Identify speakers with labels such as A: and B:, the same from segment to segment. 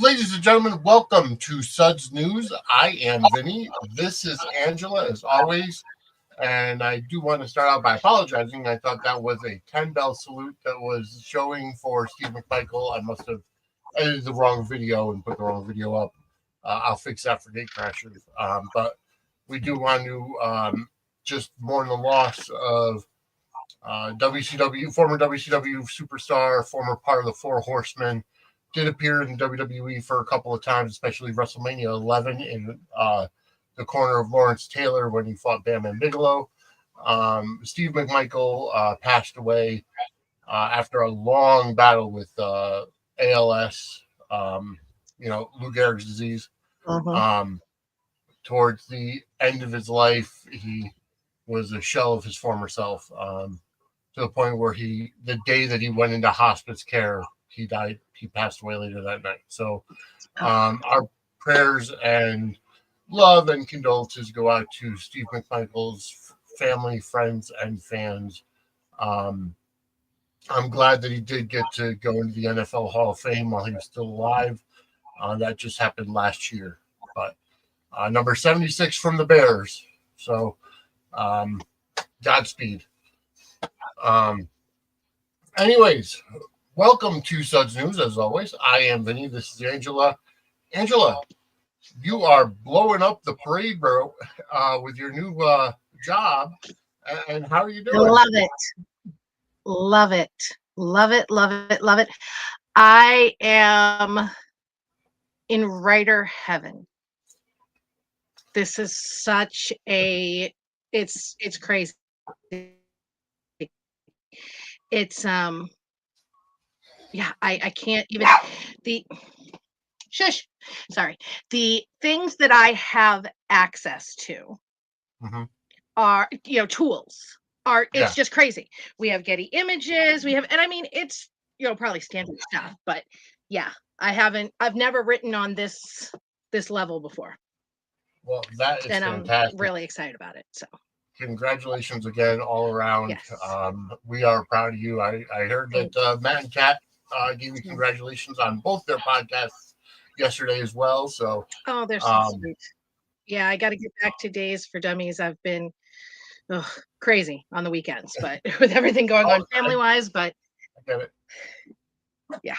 A: Ladies and gentlemen, welcome to Suds News. I am Vinny. This is Angela, as always. And I do want to start out by apologizing. I thought that was a 10-bell salute that was showing for Steve McMichael. I must have edited the wrong video and put the wrong video up. I'll fix that for Gate Crashers. But we do want to just mourn the loss of former WCW superstar, former part of the Four Horsemen. Did appear in WWE for a couple of times, especially WrestleMania 11 in the corner of Lawrence Taylor when he fought Bam and Bigelow. Steve McMichael passed away after a long battle with ALS, Lou Gehrig's disease. Towards the end of his life, he was a shell of his former self, to the point where the day that he went into hospice care, he died. He passed away later that night. So our prayers and love and condolences go out to Steve McMichael's family, friends, and fans. I'm glad that he did get to go into the NFL Hall of Fame while he was still alive. That just happened last year. But number 76 from the Bears. So Godspeed. Anyways, welcome to Suds News, as always. I am Vinny. This is Angela. Angela, you are blowing up the parade, bro, with your new job. And how are you doing?
B: Love it. Love it. Love it. Love it. Love it. I am in writer heaven. This is such it's crazy. It's I can't even the things that I have access to are tools are it's just crazy. We have Getty Images, it's probably standard stuff, but yeah, I've never written on this level before.
A: Well, that is fantastic.
B: I'm really excited about it. So
A: congratulations again all around.
B: Yes.
A: We are proud of you. I heard that Matt and Kat gave you congratulations on both their podcasts yesterday as well. So
B: they're so sweet. Yeah, I got to get back to Days for Dummies. I've been crazy on the weekends, but with everything going on family-wise, but
A: I get it.
B: Yeah.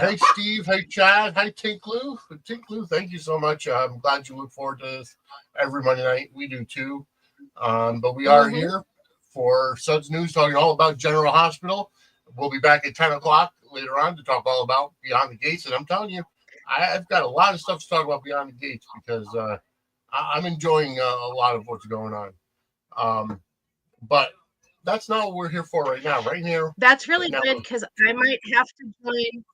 A: Hey, Steve. Hey, Chad. Hi, Tinklu. Tinklu, thank you so much. I'm glad you look forward to this every Monday night. We do too. But we are here for Suds News, talking all about General Hospital. We'll be back at 10 o'clock later on to talk all about Beyond the Gates. And I'm telling you, I've got a lot of stuff to talk about Beyond the Gates because I'm enjoying a lot of what's going on. But that's not what we're here for right now. Right here.
B: That's really good because I might have to join.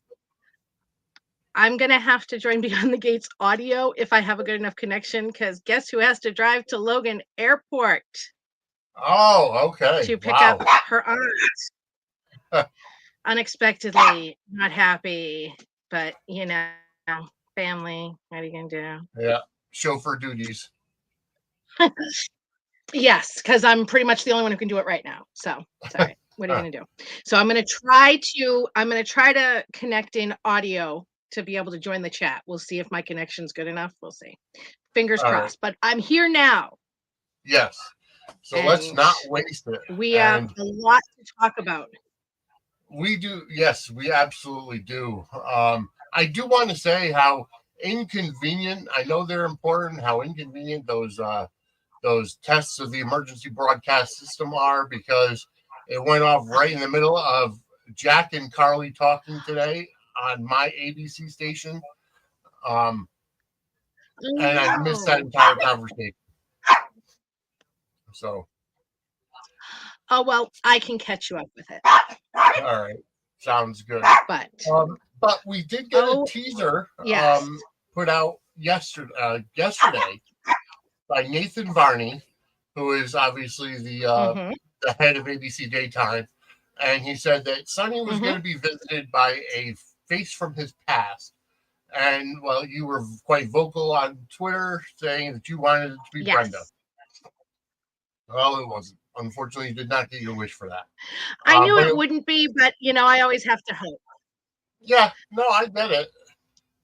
B: I'm going to have to join Beyond the Gates audio if I have a good enough connection, because guess who has to drive to Logan Airport?
A: Oh, okay.
B: To pick up her aunt. Unexpectedly, not happy, but family, what are you going to do?
A: Yeah, chauffeur duties.
B: Yes, because I'm pretty much the only one who can do it right now. So, sorry. What are you going to do? So I'm going to try to connect in audio to be able to join the chat. We'll see if my connection's good enough. We'll see. Fingers crossed. But I'm here now.
A: Yes. So let's not waste it.
B: We have a lot to talk about.
A: We do. Yes, we absolutely do. I do want to say how inconvenient, I know they're important, how inconvenient those tests of the emergency broadcast system are, because it went off right in the middle of Jack and Carly talking today on my ABC station. And I missed that entire conversation. So.
B: Oh, well, I can catch you up with it.
A: All right. Sounds good. But we did get a teaser put out yesterday by Nathan Varney, who is obviously the head of ABC Daytime. And he said that Sonny was going to be visited by a face from his past. And, well, you were quite vocal on Twitter saying that you wanted it to be Brenda. Well, it wasn't. Unfortunately, you did not get your wish for that.
B: I knew it wouldn't be, but, I always have to hope.
A: Yeah, no, I get it.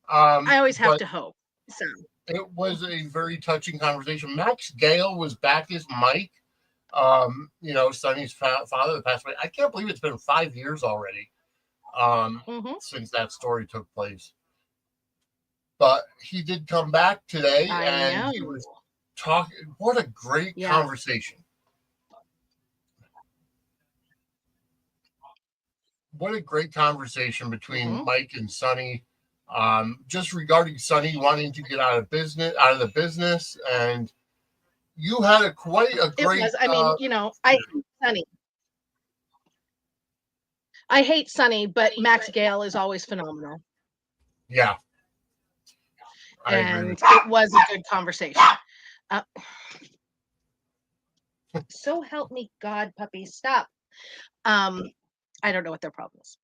B: I always have
A: But
B: to hope. So
A: it was a very touching conversation. Max Gale was back as Mike. Sonny's father that passed away. I can't believe it's been 5 years already since that story took place. But he did come back today,
B: I
A: and
B: know.
A: he was talking. What a great conversation! What a great conversation between Mike and Sonny, just regarding Sonny wanting to get out of the business, and you had quite a great.
B: It was. I mean, I hate Sonny. I hate Sonny, but Max Gale is always phenomenal.
A: Yeah.
B: And it was a good conversation. So help me God, puppy, stop. I don't know what their problem is.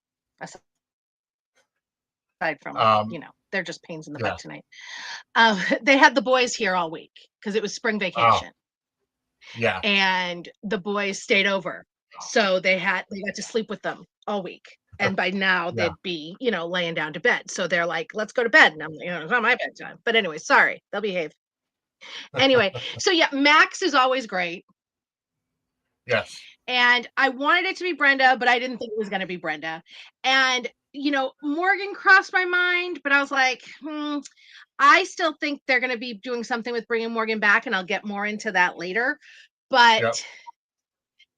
B: Aside from, they're just pains in the butt tonight. They had the boys here all week because it was spring vacation.
A: Yeah.
B: And the boys stayed over. So they got to sleep with them all week. And by now they'd be, laying down to bed. So they're like, let's go to bed. And I'm like, it's not my bedtime. But anyway, sorry, they'll behave. Anyway, so yeah, Max is always great.
A: Yes.
B: And I wanted it to be Brenda, but I didn't think it was going to be Brenda. And, Morgan crossed my mind, but I was like, I still think they're going to be doing something with bringing Morgan back, and I'll get more into that later. But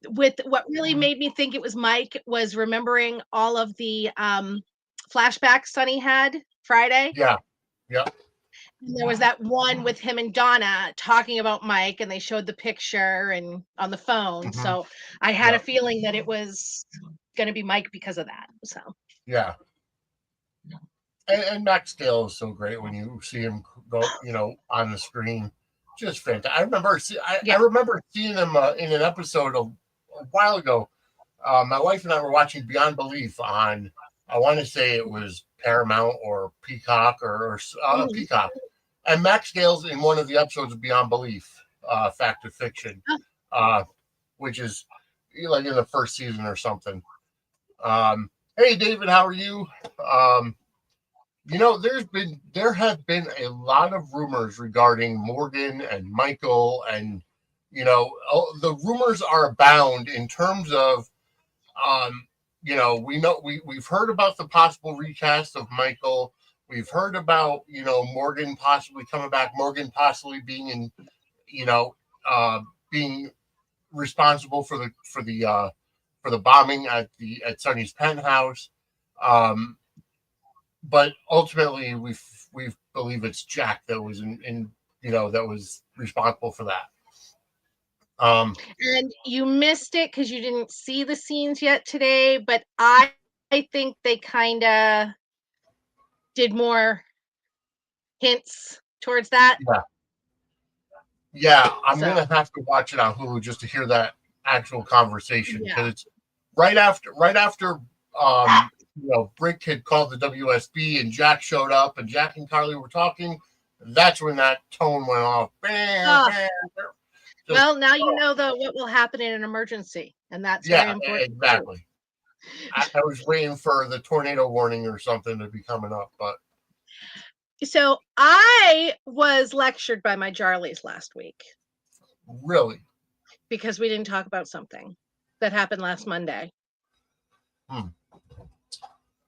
B: with what really made me think it was Mike was remembering all of the flashbacks Sonny had Friday.
A: Yeah. Yeah.
B: And there was that one with him and Donna talking about Mike, and they showed the picture and on the phone. So I had a feeling that it was going to be Mike because of that. So
A: yeah. And Max Gale is so great when you see him go, on the screen. Just fantastic. I remember seeing him in an episode a while ago. My wife and I were watching Beyond Belief on, I want to say it was Paramount or Peacock or Peacock. And Max Gale's in one of the episodes of Beyond Belief, Fact or Fiction, which is like in the first season or something. Hey, David, how are you? There have been a lot of rumors regarding Morgan and Michael, and the rumors are abound in terms of we've heard about the possible recast of Michael. We've heard about Morgan possibly coming back, Morgan possibly being in being responsible for the bombing at Sonny's penthouse. But ultimately, we believe it's Jack that was that was responsible for that.
B: And you missed it because you didn't see the scenes yet today, but I think they kind of did more hints towards that.
A: Yeah, I'm gonna have to watch it on Hulu just to hear that actual conversation because it's right after Brick had called the WSB and Jack showed up and Jack and Carly were talking. That's when that tone went off. Bam, bam.
B: Well, now you know what will happen in an emergency, and that's very important.
A: Exactly. I was waiting for the tornado warning or something to be coming up, but
B: so I was lectured by my Jarleys last week.
A: Really?
B: Because we didn't talk about something that happened last Monday.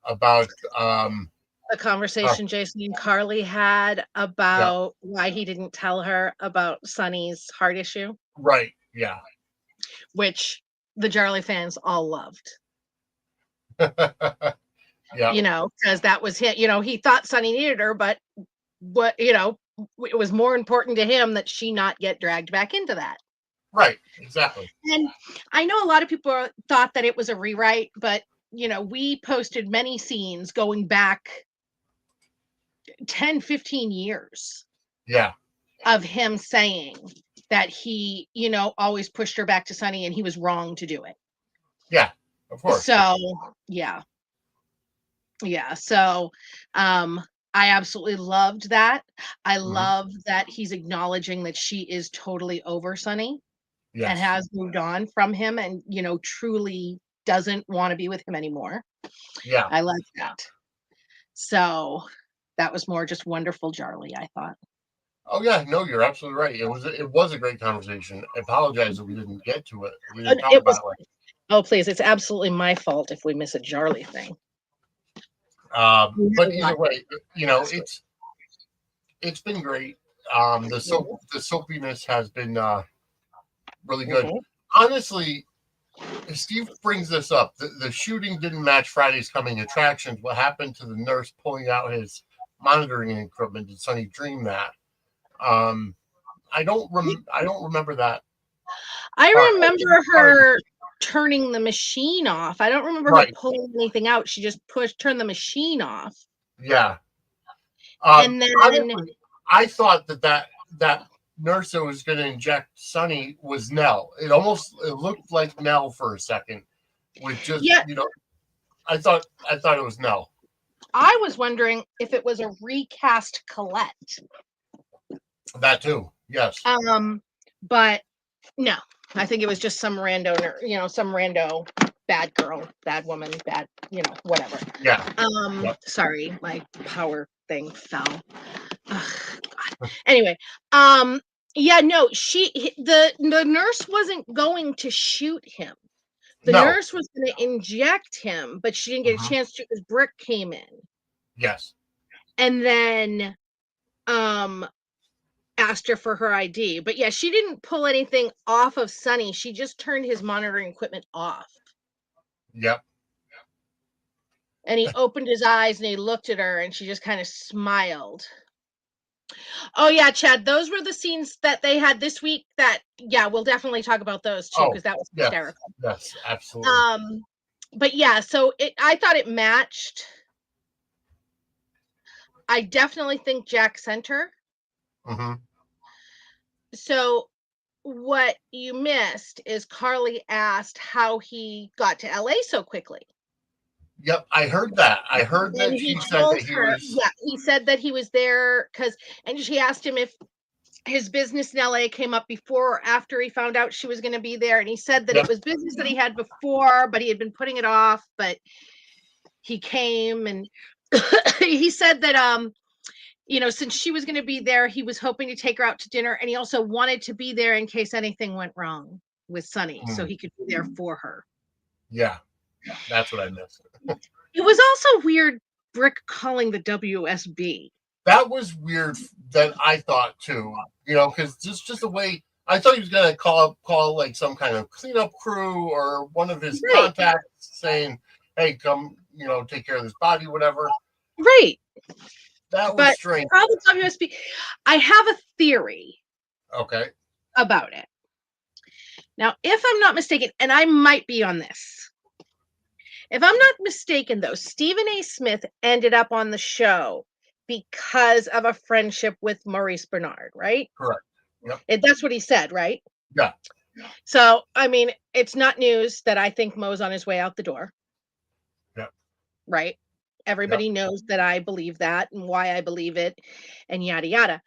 A: About
B: a conversation Jason and Carly had about why he didn't tell her about Sonny's heart issue.
A: Right. Yeah.
B: Which the Jarley fans all loved.
A: Yeah.
B: Because that was him. He thought Sonny needed her, but it was more important to him that she not get dragged back into that.
A: Right. Exactly.
B: And I know a lot of people thought that it was a rewrite, but we posted many scenes going back 10, 15 years.
A: Yeah.
B: Of him saying that he, always pushed her back to Sonny and he was wrong to do it.
A: Yeah, of course.
B: So, yeah. Yeah. So, I absolutely loved that. I love that he's acknowledging that she is totally over Sonny and has moved on from him and, truly doesn't want to be with him anymore.
A: Yeah.
B: I like that. So, that was more just wonderful Jarly, I thought.
A: Oh yeah, no, you're absolutely right. It was a great conversation. I apologize that we didn't get to it. We didn't talk about it.
B: Oh please, it's absolutely my fault if we miss a Jarly thing.
A: But either way, it's been great. The soapiness has been really good. Mm-hmm. Honestly, Steve brings this up. The shooting didn't match Friday's coming attractions. What happened to the nurse pulling out his monitoring equipment? Did Sonny dream that? I don't remember that.
B: I remember her turning the machine off. I don't remember her pulling anything out. She just turned the machine off.
A: Yeah.
B: And then
A: honestly, I thought that nurse that was going to inject Sonny was Nell. It looked like Nell for a second. With just I thought it was Nell.
B: I was wondering if it was a recast Colette.
A: That too, yes.
B: But no, I think it was just some rando, some rando bad girl, bad woman, bad, whatever.
A: Yeah.
B: Sorry, my power thing fell. Ugh, God. Anyway, the nurse wasn't going to shoot him. The nurse was going to inject him, but she didn't get a chance to because Brick came in.
A: Yes.
B: And then asked her for her ID. But yeah, she didn't pull anything off of Sonny. She just turned his monitoring equipment off.
A: Yep.
B: And he opened his eyes and he looked at her and she just kind of smiled. Oh yeah, Chad, those were the scenes that they had this week that we'll definitely talk about those too because that was hysterical.
A: Yes, absolutely.
B: But yeah, so I thought it matched. I definitely think Jack sent her.
A: Mm-hmm.
B: So what you missed is Carly asked how he got to LA so quickly.
A: Yep, I heard that. I heard that he said that he was.
B: Yeah, he said that he was there and she asked him if his business in LA came up before or after he found out she was going to be there. And he said that it was business that he had before, but he had been putting it off, but he came and he said that, since she was going to be there, he was hoping to take her out to dinner. And he also wanted to be there in case anything went wrong with Sonny. So he could be there for her.
A: Yeah. That's what I missed.
B: It was also weird, Brick calling the WSB.
A: That was weird. That I thought too. Because just the way I thought he was gonna call like some kind of cleanup crew or one of his contacts saying, "Hey, come, take care of this body, whatever."
B: Right.
A: That was strange.
B: Call the WSB. I have a theory.
A: Okay.
B: About it. Now, if I'm not mistaken, and I might be on this. If I'm not mistaken, though, Stephen A. Smith ended up on the show because of a friendship with Maurice Bernard, right?
A: Correct. Yep.
B: That's what he said, right?
A: Yeah.
B: So, I mean, it's not news that I think Mo's on his way out the door.
A: Yeah.
B: Right? Everybody knows that I believe that and why I believe it and yada, yada.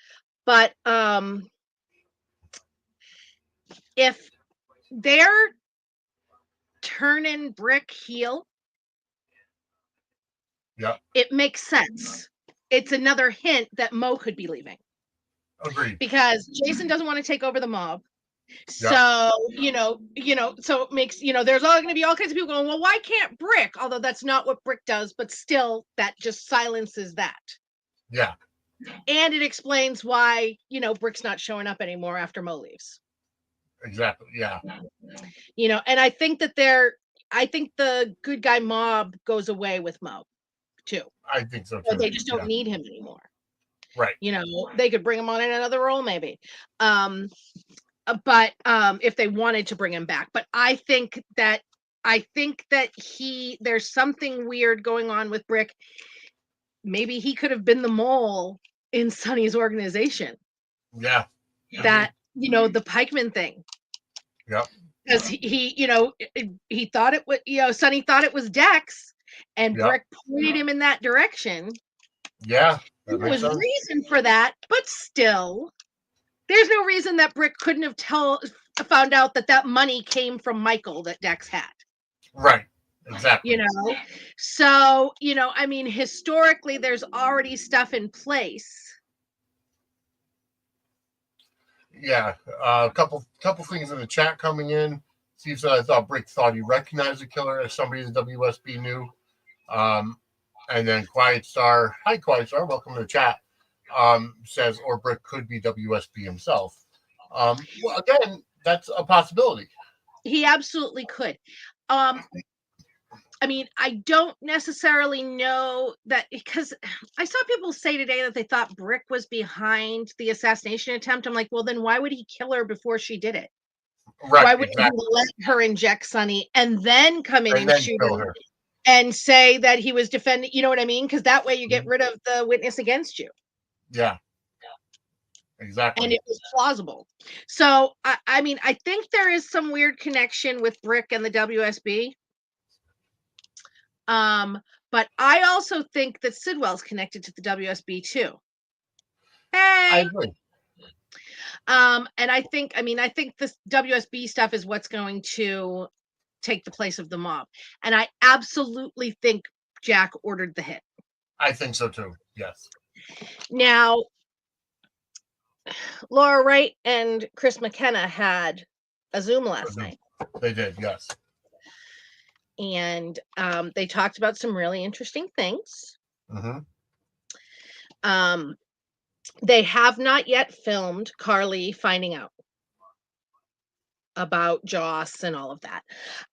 B: But if they're turning Brick heel, it makes sense. It's another hint that Mo could be leaving.
A: Agreed.
B: Because Jason doesn't want to take over the mob. So, so it makes, there's all going to be all kinds of people going, well, why can't Brick? Although that's not what Brick does, but still that just silences that.
A: Yeah.
B: And it explains why, Brick's not showing up anymore after Mo leaves.
A: Exactly. Yeah.
B: And I think that I think the good guy mob goes away with Mo too.
A: I think so too.
B: So they just don't need him anymore.
A: Right.
B: They could bring him on in another role maybe. But if they wanted to bring him back, but I think that there's something weird going on with Brick. Maybe he could have been the mole in Sonny's organization.
A: Yeah.
B: That, the pikeman thing.
A: Yep.
B: Because he thought it was, Sonny thought it was Dex, and Brick pointed him in that direction.
A: Yeah.
B: There was reason for that, but still, there's no reason that Brick couldn't have found out that money came from Michael that Dex had.
A: Right. Exactly.
B: You know, so I mean, historically, there's already stuff in place.
A: Yeah, a couple things in the chat coming in. Steve said, I thought Brick thought he recognized the killer as somebody the WSB knew. And then Quiet Star, hi Quiet Star, welcome to the chat. Says, or Brick could be WSB himself. Well, again, that's a possibility.
B: He absolutely could. I mean, I don't necessarily know that, because I saw people say today that they thought Brick was behind the assassination attempt. I'm like, well, then why would he kill her before she did it?
A: Right.
B: Why would
A: exactly.
B: he let her inject Sonny and then come in and
A: then
B: shoot
A: kill
B: her and say that he was defending? You know what I mean? Because that way you get rid of the witness against you.
A: Yeah. Exactly.
B: And it was plausible. So, I mean, I think there is some weird connection with Brick and the WSB. But I also think that Sidwell's connected to the WSB too.
A: I
B: Hey.
A: agree.
B: And I think this WSB stuff is what's going to take the place of the mob. And I absolutely think Jack ordered the hit.
A: I think so too. Yes.
B: Now, Laura Wright and Chris McKenna had a Zoom last night.
A: They did, yes.
B: And they talked about some really interesting things.
A: Mm-hmm.
B: They have not yet filmed Carly finding out about Joss and all of that.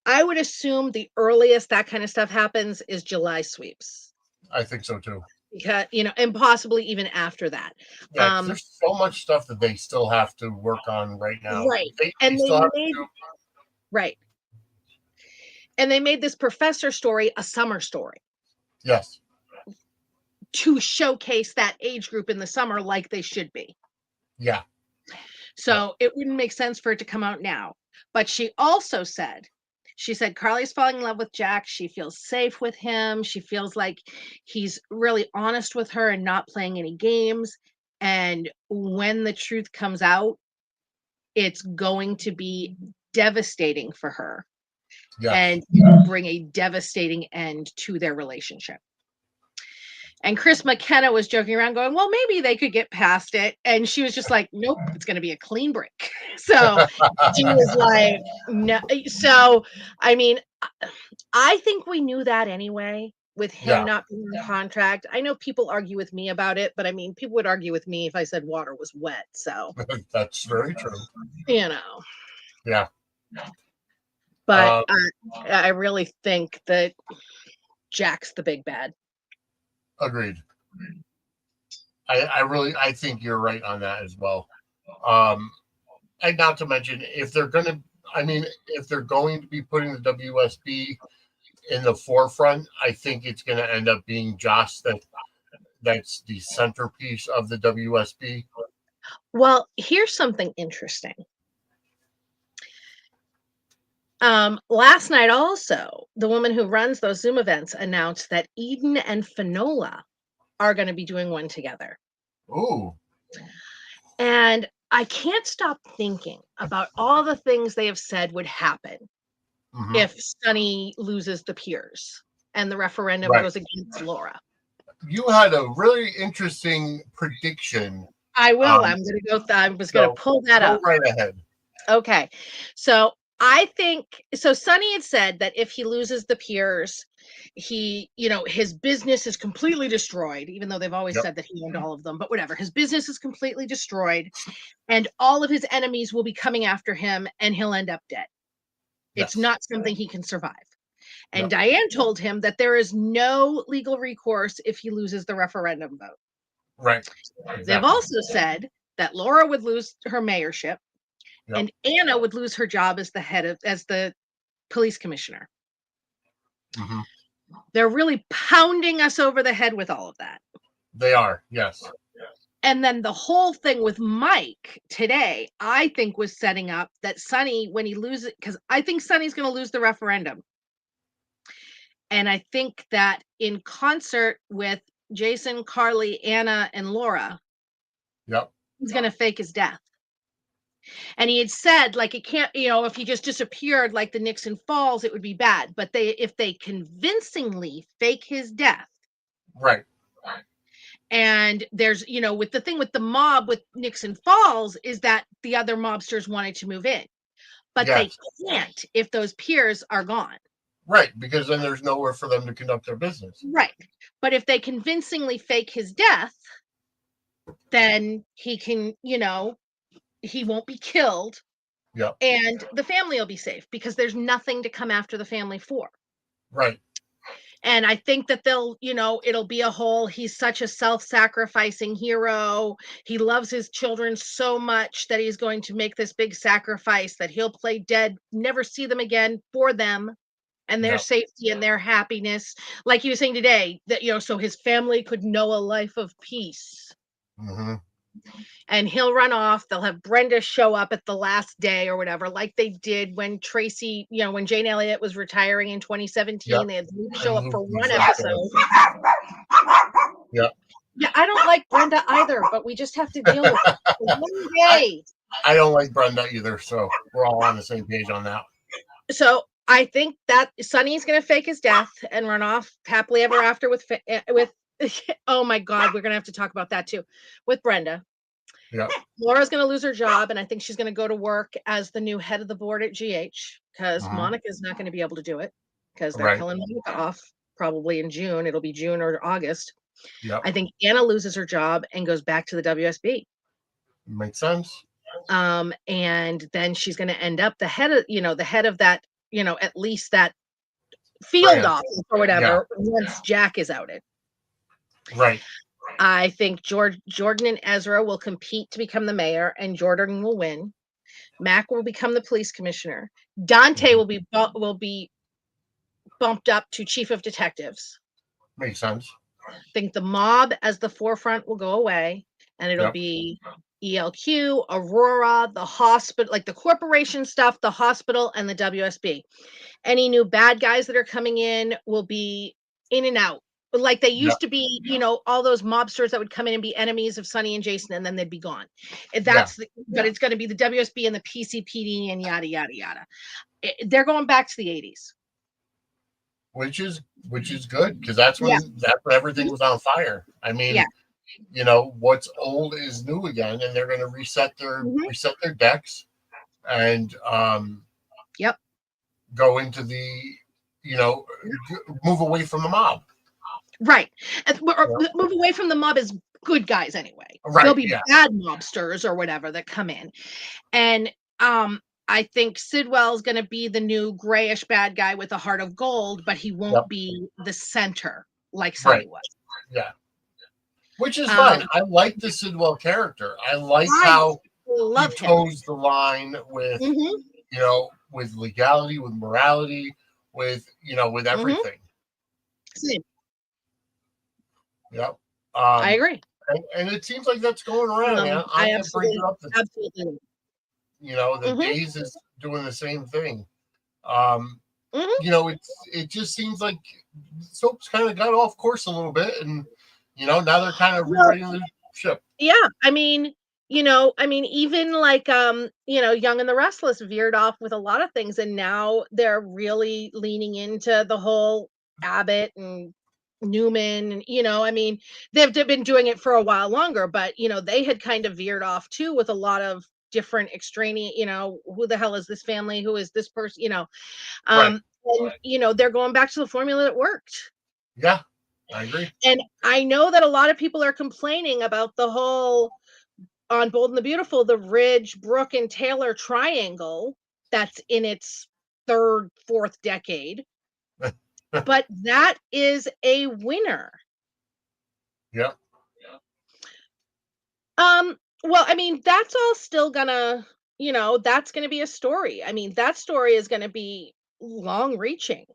B: I would assume the earliest that kind of stuff happens is July sweeps.
A: I think so too.
B: Because, and possibly even after that.
A: Yeah, there's so much stuff that they still have to work on right now.
B: Right.
A: They still made,
B: right. And they made this professor story a summer story.
A: Yes.
B: To showcase that age group in the summer like they should be.
A: Yeah.
B: So it wouldn't make sense for it to come out now. But she also said, Carly's falling in love with Jack. She feels safe with him. She feels like he's really honest with her and not playing any games. And when the truth comes out, it's going to be devastating for her.
A: Yes.
B: And it will bring a devastating end to their relationship. And Chris McKenna was joking around going, well, maybe they could get past it. And she was just like, nope, it's going to be a clean break. So she was like, no. So, I mean, I think we knew that anyway with him not being in contract. I know people argue with me about it, but I mean, people would argue with me if I said water was wet. So
A: that's very true.
B: Yeah. But I really think that Jack's the big bad.
A: Agreed. I think you're right on that as well. And not to mention, if they're going to be putting the WSB in the forefront, I think it's going to end up being Joss that's the centerpiece of the WSB.
B: Well, here's something interesting. Last night also, the woman who runs those Zoom events announced that Eden and Finola are going to be doing one together.
A: Ooh.
B: And I can't stop thinking about all the things they have said would happen if Sonny loses the peers and the referendum goes against Laura.
A: You had a really interesting prediction.
B: I will. I'm going to go. I was going to pull that up.
A: Right ahead.
B: Okay. So I think Sonny had said that if he loses the peers, his business is completely destroyed, even though they've always said that he owned all of them, but whatever. His business is completely destroyed and all of his enemies will be coming after him and he'll end up dead. It's not something he can survive. And Diane told him that there is no legal recourse if he loses the referendum vote.
A: Right. Exactly.
B: They've also said that Laura would lose her mayorship and Anna would lose her job as the police commissioner.
A: Mm-hmm.
B: They're really pounding us over the head with all of that.
A: They are, yes.
B: And then the whole thing with Mike today, I think, was setting up that Sonny, when he loses, because I think Sonny's going to lose the referendum. And I think that in concert with Jason, Carly, Anna, and Laura, he's going to fake his death. And he had said, like, it can't, if he just disappeared like the Nixon Falls, it would be bad. But if they convincingly fake his death,
A: Right.
B: and there's, with the thing with the mob with Nixon Falls is that the other mobsters wanted to move in, but they can't if those piers are gone.
A: Right, because then there's nowhere for them to conduct their business.
B: Right. But if they convincingly fake his death, then he can, he won't be killed.
A: Yeah.
B: And the family will be safe because there's nothing to come after the family for.
A: Right.
B: And I think that it'll be a whole, he's such a self-sacrificing hero. He loves his children so much that he's going to make this big sacrifice that he'll play dead, never see them again for them and their safety and their happiness. Like you were saying today, that, so his family could know a life of peace.
A: Mm-hmm.
B: And he'll run off. They'll have Brenda show up at the last day or whatever, like they did when Tracy, when Jane Elliott was retiring in 2017. They had Luke show up for one episode.
A: Yeah.
B: Yeah, I don't like Brenda either, but we just have to deal with it for one day.
A: I don't like Brenda either, so we're all on the same page on that.
B: So I think that Sonny's going to fake his death and run off happily ever after with oh my God, we're going to have to talk about that too, with Brenda.
A: Yeah.
B: Laura's going to lose her job, and I think she's going to go to work as the new head of the board at GH because Monica's not going to be able to do it because they're killing Monica off probably in June. It'll be June or August.
A: Yeah.
B: I think Anna loses her job and goes back to the WSB.
A: Makes sense.
B: And then she's going to end up the head of that, at least that field office or whatever once Jack is outed.
A: Right.
B: I think Jordan and Ezra will compete to become the mayor, and Jordan will win. Mac will become the police commissioner. Dante will be bumped up to chief of detectives.
A: Makes sense.
B: I think the mob as the forefront will go away, and it'll be ELQ, Aurora, the hospital, like the corporation stuff, the hospital, and the WSB. Any new bad guys that are coming in will be in and out. Like they used to be, all those mobsters that would come in and be enemies of Sonny and Jason, and then they'd be gone. But it's going to be the WSB and the PCPD and yada yada yada. They're going back to the 80s,
A: which is good because that's when everything was on fire. I mean, what's old is new again, and they're going to reset their decks and go into the move away from the mob.
B: Right. Move away from the mob as good guys anyway.
A: Right.
B: There'll be bad mobsters or whatever that come in. And I think Sidwell's going to be the new grayish bad guy with a heart of gold, but he won't be the center like Sonny was.
A: Yeah. Which is fine. I like the Sidwell character. I like how he toes the line with, with legality, with morality, with everything.
B: Same.
A: Yep.
B: I agree.
A: And it seems like that's going around.
B: I absolutely.
A: The Days is doing the same thing. It just seems like soap's kind of got off course a little bit, and now they're kind of rewriting the ship.
B: Yeah, I mean, even like Young and the Restless veered off with a lot of things, and now they're really leaning into the whole Abbott and Newman, and they've been doing it for a while longer, but they had kind of veered off too with a lot of different extraneous, who the hell is this family, who is this person, and they're going back to the formula that worked.
A: Yeah, I agree.
B: And I know that a lot of people are complaining about the whole on Bold and the Beautiful, the Ridge, Brooke, and Taylor triangle that's in its third, fourth decade. But that is a winner.
A: Yeah.
B: Well, that's all still gonna, that's gonna be a story. That story is gonna be long reaching.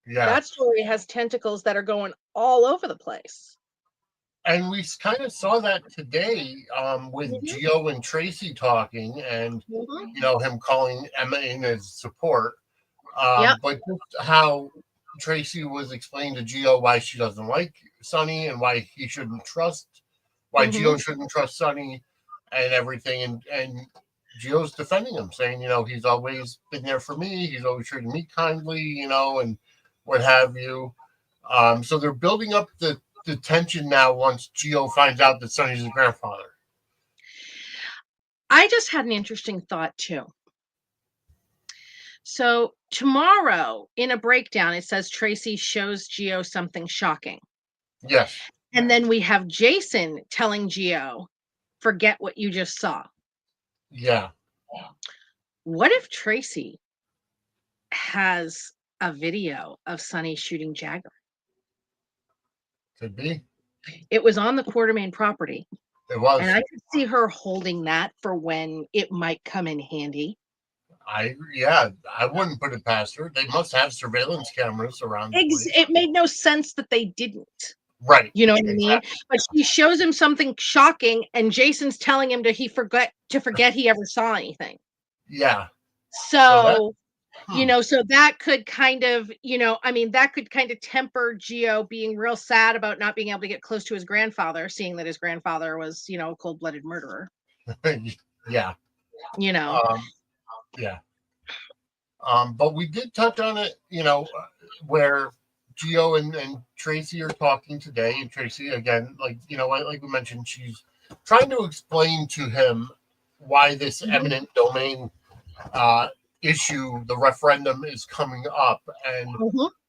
A: Yeah.
B: That story has tentacles that are going all over the place.
A: And we kind of saw that today with Gio and Tracy talking and, him calling Emma in as support. But just how Tracy was explaining to Gio why she doesn't like Sonny and why he shouldn't trust, why Gio shouldn't trust Sonny and everything. And Gio's defending him, saying, he's always been there for me. He's always treated me kindly, and what have you. So they're building up the tension now once Gio finds out that Sonny's his grandfather.
B: I just had an interesting thought too. So tomorrow in a breakdown, it says Tracy shows Gio something shocking.
A: Yes.
B: And then we have Jason telling Gio, forget what you just saw.
A: Yeah.
B: What if Tracy has a video of Sonny shooting Jagger?
A: Could be.
B: It was on the Quartermain property.
A: It was.
B: And I could see her holding that for when it might come in handy.
A: I wouldn't put it past her. They must have surveillance cameras around the place.
B: It made no sense that they didn't.
A: Right.
B: You know what I mean? But she shows him something shocking, and Jason's telling him to forget he ever saw anything.
A: Yeah.
B: So so that could kind of, that could kind of temper Gio being real sad about not being able to get close to his grandfather, seeing that his grandfather was, a cold-blooded murderer.
A: Yeah. Yeah. But we did touch on it, where Gio and Tracy are talking today, and Tracy, again, like we mentioned, she's trying to explain to him why this eminent domain issue, the referendum, is coming up, and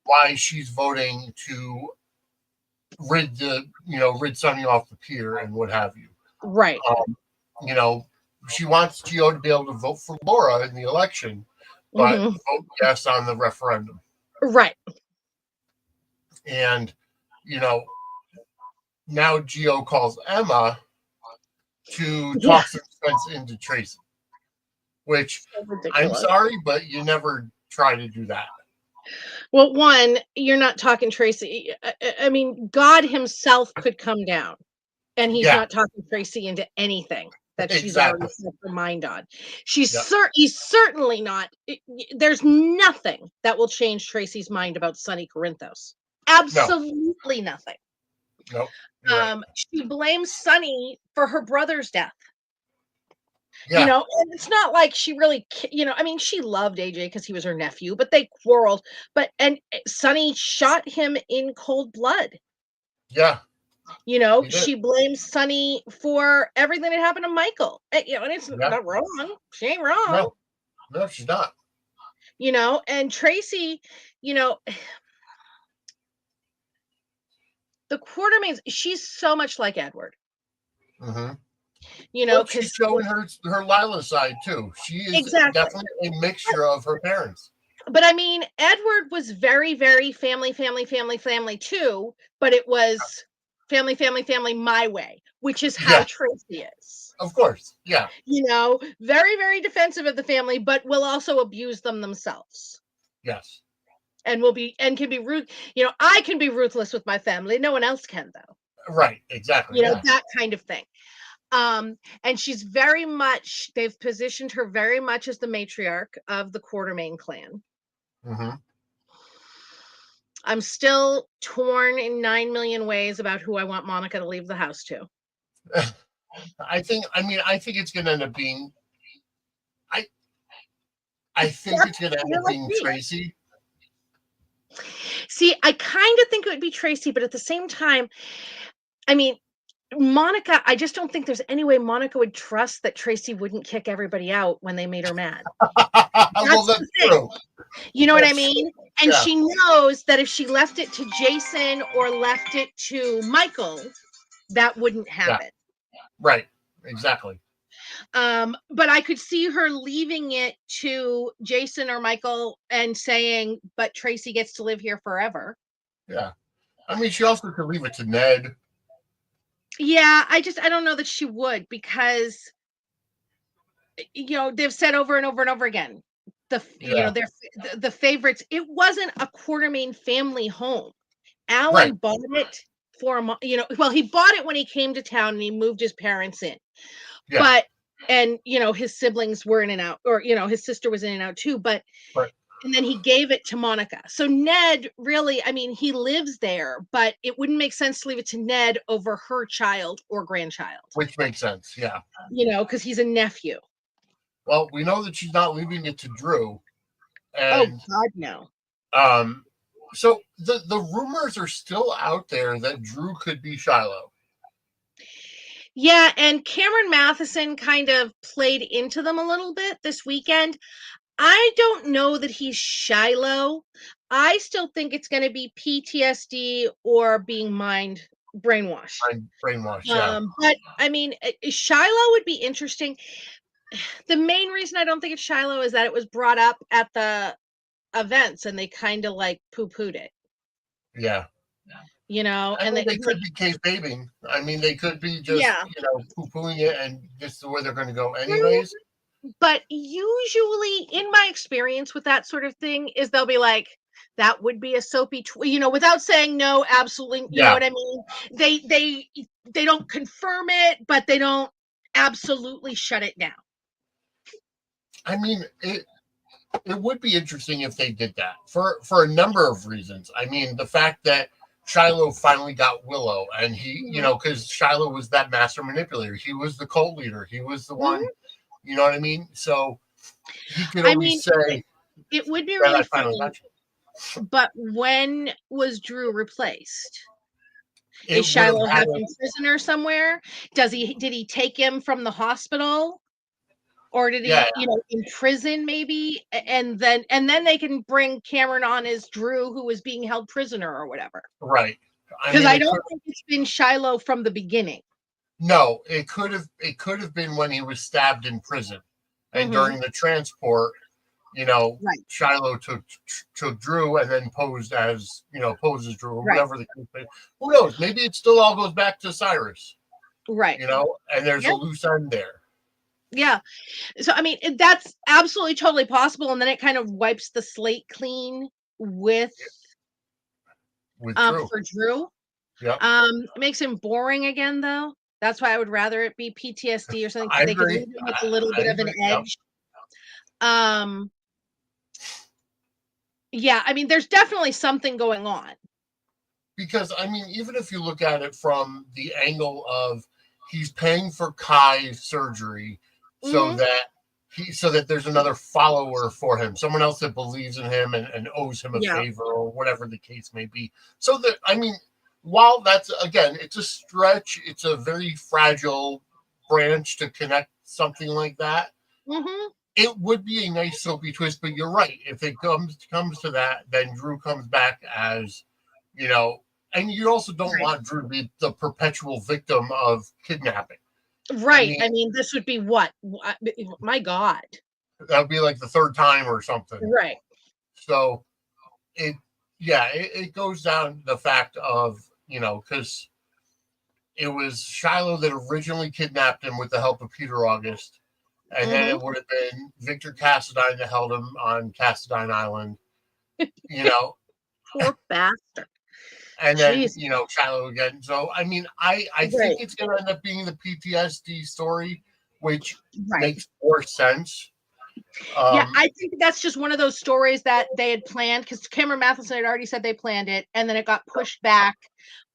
A: why she's voting to rid Sonny off the pier and what have you.
B: Right.
A: She wants Gio to be able to vote for Laura in the election, but vote yes on the referendum.
B: Right.
A: And, now Gio calls Emma to talk some sense into Tracy, which I'm sorry, but you never try to do that.
B: Well, one, you're not talking Tracy. I mean, God himself could come down, and he's not talking Tracy into anything that she's already set her mind on. He's certainly not. There's nothing that will change Tracy's mind about Sonny Corinthos. Absolutely nothing.
A: Nope.
B: She blames Sonny for her brother's death.
A: Yeah.
B: And it's not like she really, she loved AJ because he was her nephew, but they quarreled. And Sonny shot him in cold blood.
A: Yeah.
B: She blames Sonny for everything that happened to Michael. And it's not wrong. She ain't wrong.
A: No, she's not.
B: And Tracy, the Quartermains, she's so much like Edward.
A: She's showing her Lila side too. She is definitely a mixture of her parents.
B: But I mean, Edward was very, very family too. But it was family my way, which is how Tracy is.
A: Of course, yeah.
B: Very, very defensive of the family, but will also abuse them themselves.
A: Yes.
B: And can be rude. I can be ruthless with my family. No one else can, though.
A: Right. Exactly.
B: That kind of thing. And she's very much, they've positioned her very much as the matriarch of the Quartermain clan. I'm still torn in 9 million ways about who I want Monica to leave the house to.
A: I think it's going to end up being, I think it's going to end up being Tracy.
B: See, I kind of think it would be Tracy, but at the same time, I mean, Monica, I just don't think there's any way Monica would trust that Tracy wouldn't kick everybody out when they made her mad.
A: That's true.
B: You know what I mean? And she knows that if she left it to Jason or left it to Michael, that wouldn't happen.
A: Right. Exactly.
B: But I could see her leaving it to Jason or Michael and saying, but Tracy gets to live here forever.
A: Yeah. I mean, she also could leave it to Ned.
B: Yeah, I don't know that she would, because they've said over and over and over again, the favorites. It wasn't a Quartermain family home. Alan bought it for him. He bought it when he came to town and he moved his parents in. But his siblings were in and out, or his sister was in and out too. But and then he gave it to Monica. So Ned, really, I mean, he lives there, but it wouldn't make sense to leave it to Ned over her child or grandchild.
A: Which makes sense, yeah.
B: Because he's a nephew.
A: Well, we know that she's not leaving it to Drew.
B: Oh
A: And
B: God, no.
A: So the rumors are still out there that Drew could be Shiloh.
B: Yeah, and Cameron Matheson kind of played into them a little bit this weekend. I don't know that he's Shiloh. I still think it's going to be PTSD or being brainwashed.
A: Brainwashed, yeah.
B: But I mean, Shiloh would be interesting. The main reason I don't think it's Shiloh is that it was brought up at the events and they kind of like poo-pooed it.
A: Yeah.
B: And
A: they could be kayfabing. I mean, they could be just, poo-pooing it, and this is where they're going to go anyways.
B: But usually, in my experience with that sort of thing, is they'll be like, that would be a soapy, without saying no, absolutely. You know what I mean? They don't confirm it, but they don't absolutely shut it down.
A: I mean, it would be interesting if they did that for a number of reasons. I mean, the fact that Shiloh finally got Willow, and he, because Shiloh was that master manipulator. He was the cult leader. He was the one, you know what I mean? So he could always say,
B: it would be really funny. But when was Drew replaced? Is Shiloh have him prisoner somewhere? Did he take him from the hospital? Or did he, in prison maybe? And then they can bring Cameron on as Drew, who was being held prisoner or whatever.
A: Right.
B: Because I don't think it's been Shiloh from the beginning.
A: No, it could have been when he was stabbed in prison, and during the transport, Shiloh took Drew and then posed as Drew, or whatever the case may be. Who knows? Maybe it still all goes back to Cyrus.
B: Right.
A: And there's a loose end there.
B: Yeah. So, I mean, that's absolutely totally possible. And then it kind of wipes the slate clean with
A: Drew.
B: For Drew.
A: Yeah.
B: It makes him boring again, though. That's why I would rather it be PTSD or something. So they could leave him with a little bit of an edge. Yep. Yeah, I mean, there's definitely something going on.
A: Because, I mean, even if you look at it from the angle of he's paying for Kai's surgery so that there's another follower for him, someone else that believes in him and owes him a favor or whatever the case may be. So that, I mean, while that's, again, it's a stretch, it's a very fragile branch to connect something like that. It would be a nice soapy twist, but you're right. If it comes to that, then Drew comes back as, and you also don't want Drew to be the perpetual victim of kidnapping.
B: Right. I mean, this would be what? My God.
A: That would be like the third time or something.
B: Right.
A: So it goes down the fact of, because it was Shiloh that originally kidnapped him with the help of Peter August. And then it would have been Victor Cassadine that held him on Cassadine Island.
B: Poor bastard.
A: And then, Shiloh again. So, I mean, I think it's going to end up being the PTSD story, which makes more sense.
B: I think that's just one of those stories that they had planned, because Cameron Matheson had already said they planned it, and then it got pushed back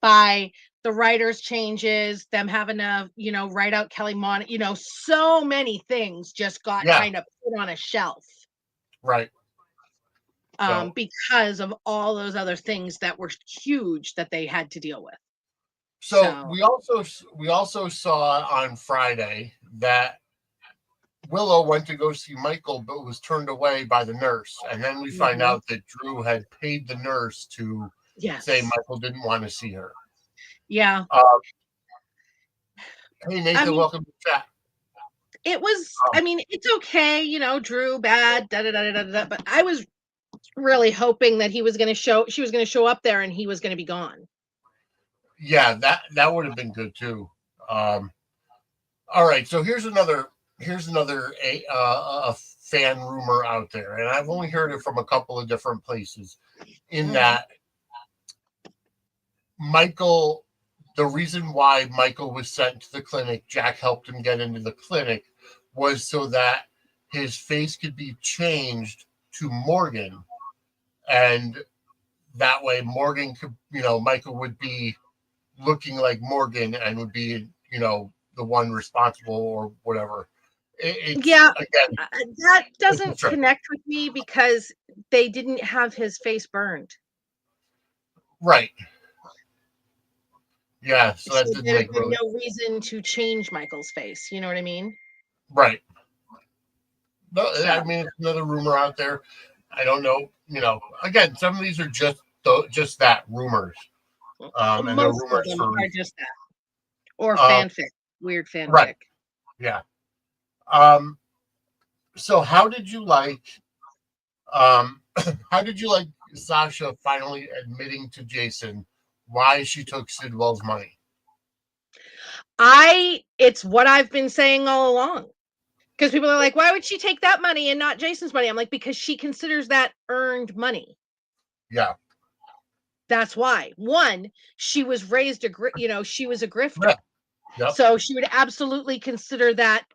B: by the writers' changes, them having to, write out Kelly Mon, so many things just got kind of put on a shelf.
A: Right.
B: Because of all those other things that were huge that they had to deal with.
A: So we also saw on Friday that Willow went to go see Michael, but was turned away by the nurse. And then we find out that Drew had paid the nurse to say Michael didn't want to see her.
B: Yeah.
A: Hey, Nathan, welcome to chat.
B: It was, I mean, it's okay, Drew, bad, but I was really hoping that she was going to show up there and he was going to be gone.
A: Yeah, that would have been good too. All right, so here's another a fan rumor out there, and I've only heard it from a couple of different places. In that Michael, the reason why Michael was sent to the clinic, Jack helped him get into the clinic, was so that his face could be changed to Morgan. And that way Morgan could, Michael would be looking like Morgan and would be, the one responsible or whatever.
B: Yeah,
A: again,
B: that doesn't connect with me because they didn't have his face burned.
A: Right. Yeah, so that didn't
B: there's
A: make really
B: no reason to change Michael's face. You know what I mean?
A: right. No,
B: So.
A: I mean, it's another rumor out there. I don't know. Again, some of these are just that rumors, and they're
B: Most of
A: rumors
B: them
A: for
B: are just that, or
A: uh,
B: fanfic, weird fanfic.
A: right. Yeah. So how did you like? How did you like Sasha finally admitting to Jason why she took Sidwell's money?
B: It's what I've been saying all along. Because people are like, why would she take that money and not Jason's money? I'm like, because she considers that earned money.
A: Yeah.
B: That's why. One, she was raised she was a grifter.
A: Yeah. Yep.
B: So she would absolutely consider that,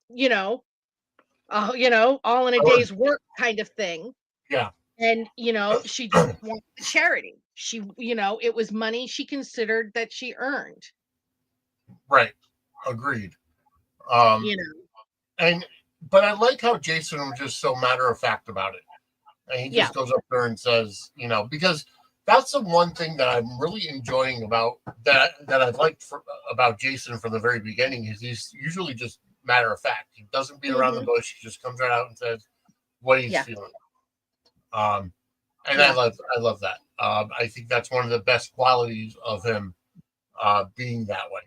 B: all in a day's work kind of thing.
A: Yeah.
B: And, she didn't want the charity. She, it was money she considered that she earned.
A: Right. Agreed. But I like how Jason was just so matter of fact about it. And he just goes up there and says, because that's the one thing that I'm really enjoying about that I've liked about Jason from the very beginning is he's usually just matter of fact. He doesn't beat around the bush. He just comes right out and says what he's feeling. And I love that. I think that's one of the best qualities of him being that way.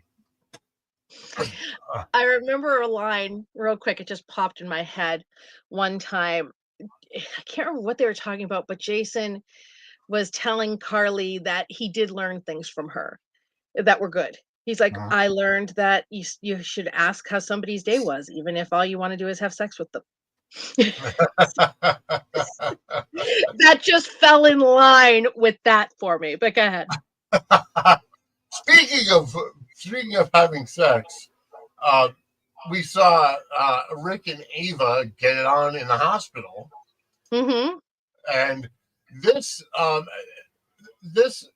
B: I remember a line real quick. It just popped in my head one time. I can't remember what they were talking about, but Jason was telling Carly that he did learn things from her that were good. He's like, I learned that you should ask how somebody's day was, even if all you want to do is have sex with them. That just fell in line with that for me. But go ahead.
A: Speaking of having sex, we saw Rick and Ava get it on in the hospital, and this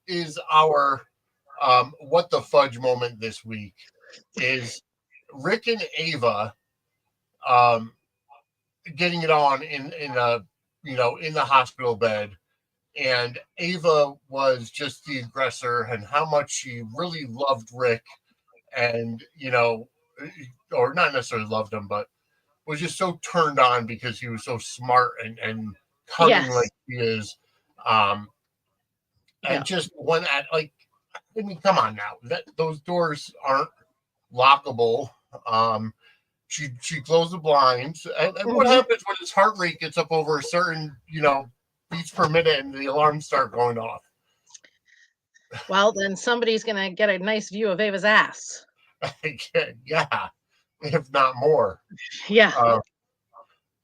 A: is our what the fudge moment this week is Rick and Ava getting it on in the hospital bed, and Ava was just the aggressor and how much she really loved Rick, and or not necessarily loved him, but was just so turned on because he was so smart and cunning like he is, and just went at I mean, come on now, those doors aren't lockable. She closed the blinds, and what happens when his heart rate gets up over a certain beats per minute and the alarms start going off?
B: Well, then somebody's gonna get a nice view of Ava's ass.
A: Yeah, if not more.
B: Yeah.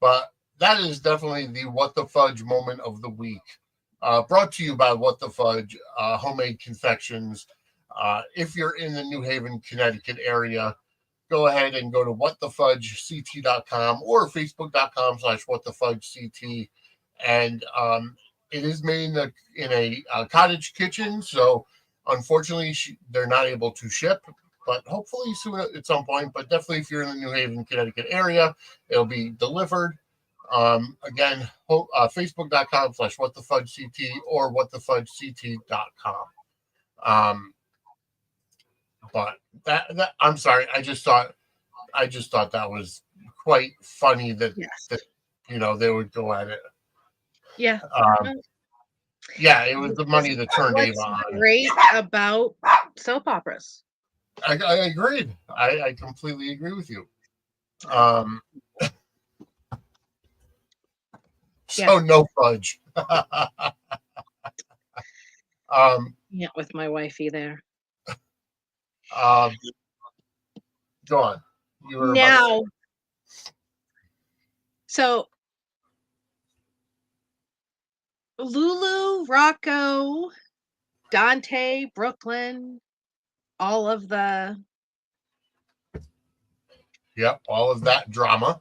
A: But that is definitely the What the Fudge moment of the week. Brought to you by What the Fudge Homemade Confections. If you're in the New Haven, Connecticut area, go ahead and go to whatthefudgect.com or facebook.com/whatthefudgect. And it is made in a cottage kitchen. So unfortunately, they're not able to ship, but hopefully soon at some point. But definitely if you're in the New Haven, Connecticut area, it'll be delivered. Again, facebook.com/whatthefudgect or whatthefudgect.com. But that I'm sorry, I just thought that was quite funny that they would go at it.
B: Yeah.
A: Yeah, it was the money that turned Ava on.
B: Great about soap operas.
A: I agreed. I completely agree with you. So no fudge.
B: Yeah, with my wifey there.
A: Go on. You were
B: now. So Lulu, Rocco, Dante, Brooklyn, all of the.
A: Yep, all of that drama.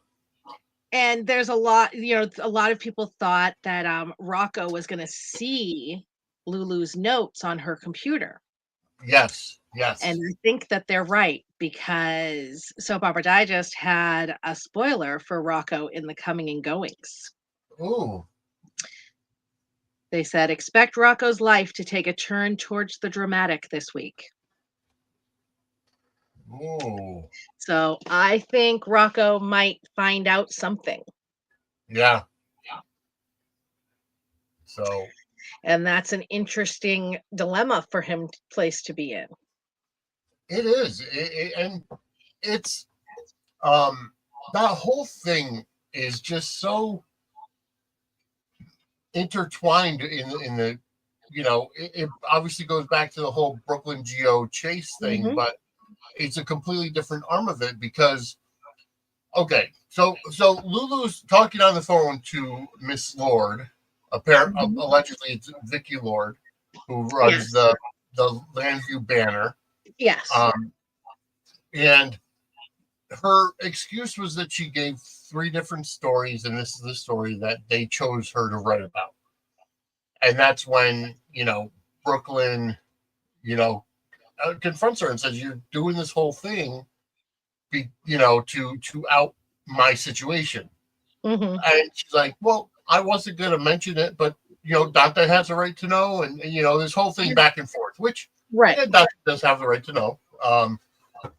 B: And there's a lot of people thought that Rocco was going to see Lulu's notes on her computer.
A: Yes.
B: And I think that they're right because Soap Opera Digest had a spoiler for Rocco in the coming and goings.
A: Ooh.
B: They said, expect Rocco's life to take a turn towards the dramatic this week.
A: Ooh.
B: So I think Rocco might find out something.
A: Yeah. So.
B: And that's an interesting dilemma for him place to be in.
A: It is. And it's, that whole thing is just so intertwined in the, it obviously goes back to the whole Brooklyn Geo Chase thing, but it's a completely different arm of it because, okay, so Lulu's talking on the phone to Miss Lord, allegedly it's Vicky Lord, who runs the Landview Banner.
B: Yes.
A: And her excuse was that she gave 3 different stories, and this is the story that they chose her to write about. And that's when, Brooklyn, confronts her and says, "You're doing this whole thing, to out my situation." And she's like, "Well, I wasn't going to mention it, but Dante has a right to know," and this whole thing back and forth, which Dante does have the right to know.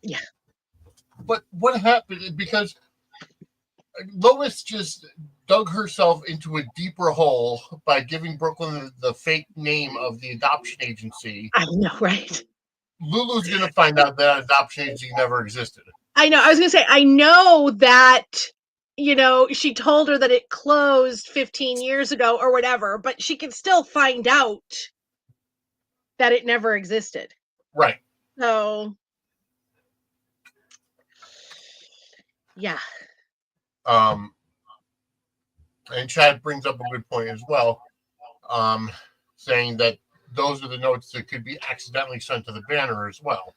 B: Yeah.
A: But what happened? Because Lois just dug herself into a deeper hole by giving Brooklyn the fake name of the adoption agency.
B: I know, right?
A: Lulu's going to find out that adoption agency never existed.
B: I know. I was going to say, I know that, she told her that it closed 15 years ago or whatever, but she can still find out that it never existed.
A: Right.
B: So, yeah.
A: And Chad brings up a good point as well, saying that those are the notes that could be accidentally sent to the Banner as well.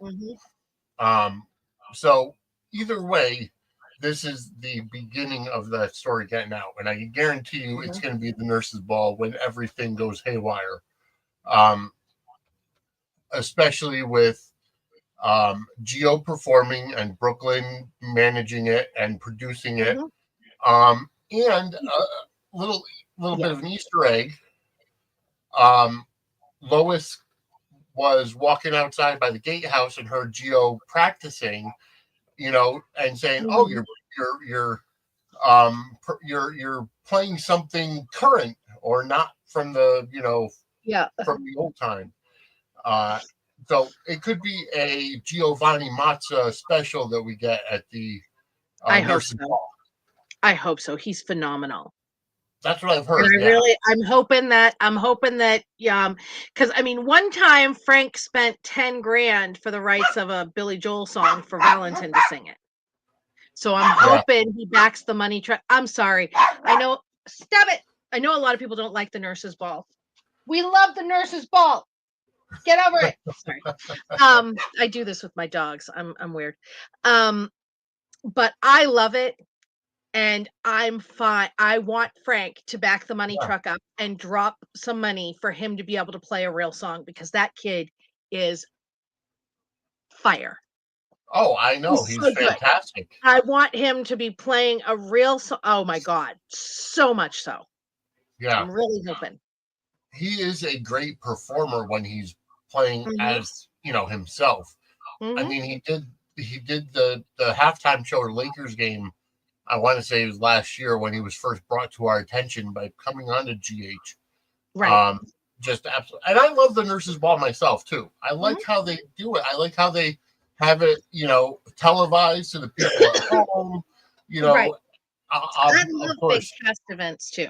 A: So either way, this is the beginning of that story getting out, and I guarantee you it's going to be the nurse's ball when everything goes haywire, especially with Geo performing and Brooklyn managing it and producing it. And a little bit of an Easter egg. Lois was walking outside by the gatehouse and heard Geo practicing, and saying, "Oh, you're playing something current or not from the from the old time." So it could be a Giovanni Mazza special that we get at the nurse's ball.
B: I hope so. He's phenomenal.
A: That's what I've heard.
B: And I'm hoping that, because I mean, one time Frank spent $10,000 for the rights of a Billy Joel song for Valentin to sing it. So I'm hoping he backs the money track. I'm sorry. Stop it. I know a lot of people don't like the nurse's ball. We love the nurse's ball. Get over it. Sorry. I do this with my dogs. I'm weird. But I love it. And I'm fine. I want Frank to back the money truck up and drop some money for him to be able to play a real song, because that kid is fire.
A: Oh, I know. He's so fantastic.
B: Good. I want him to be playing a real song. Oh my God. So much so.
A: Yeah.
B: I'm really hoping.
A: He is a great performer when he's playing as, himself. I mean, he did the halftime show or Lakers game. I want to say it was last year when he was first brought to our attention by coming on to GH.
B: Right.
A: Just absolutely. And I love the nurse's ball myself, too. I like how they do it. I like how they have it, televised to the people at home.
B: Right.
A: I
B: love big cast events, too.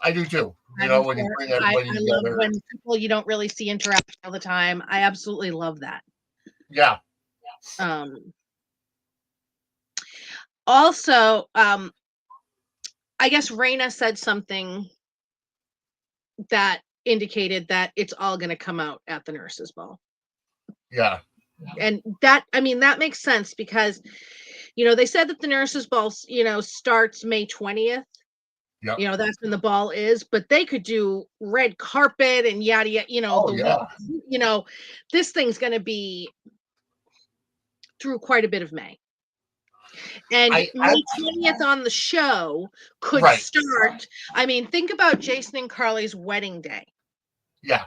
A: I do, too. When you bring everybody together.
B: I love when people you don't really see interact all the time. I absolutely love that.
A: Yeah.
B: Also, I guess Raina said something that indicated that it's all going to come out at the nurse's ball.
A: Yeah.
B: And that makes sense because, they said that the nurse's ball, starts May 20th.
A: Yep.
B: That's when the ball is, but they could do red carpet and yada yada, this thing's going to be through quite a bit of May. And May 20th on the show could start. I mean, think about Jason and Carly's wedding day.
A: Yeah.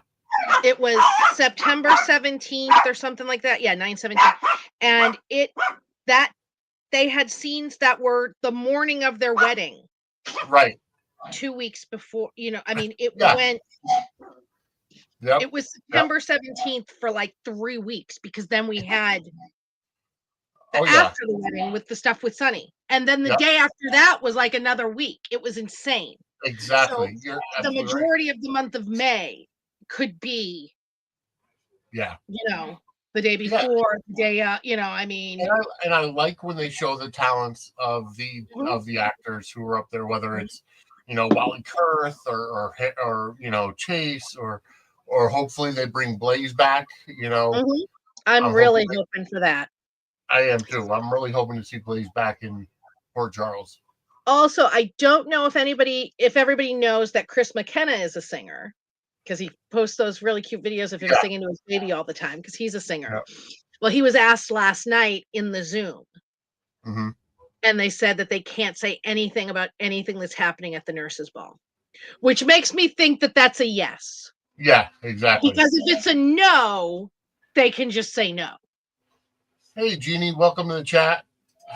B: It was September 17th or something like that. Yeah, 9/17. And they had scenes that were the morning of their wedding.
A: Right.
B: 2 weeks before, I mean, it went.
A: Yep.
B: It was September 17th for like 3 weeks, because then we had after the wedding with the stuff with Sonny. And then the day after that was like another week. It was insane.
A: Exactly.
B: So the majority of the month of May could be, the day before, the day, I mean.
A: And I like when they show the talents of the actors who are up there, whether it's, Wally Kurth or Chase or hopefully they bring Blaze back,
B: I'm really hoping for that.
A: I am too. I'm really hoping to see Blaze back in Port Charles.
B: Also, I don't know if everybody knows that Chris McKenna is a singer, because he posts those really cute videos of him singing to his baby all the time, because he's a singer. Yeah. Well, he was asked last night in the Zoom.
A: Mm-hmm.
B: And they said that they can't say anything about anything that's happening at the nurses' ball, which makes me think that that's a yes.
A: Yeah, exactly.
B: Because if it's a no, they can just say no.
A: Hey, Jeannie, welcome to the chat.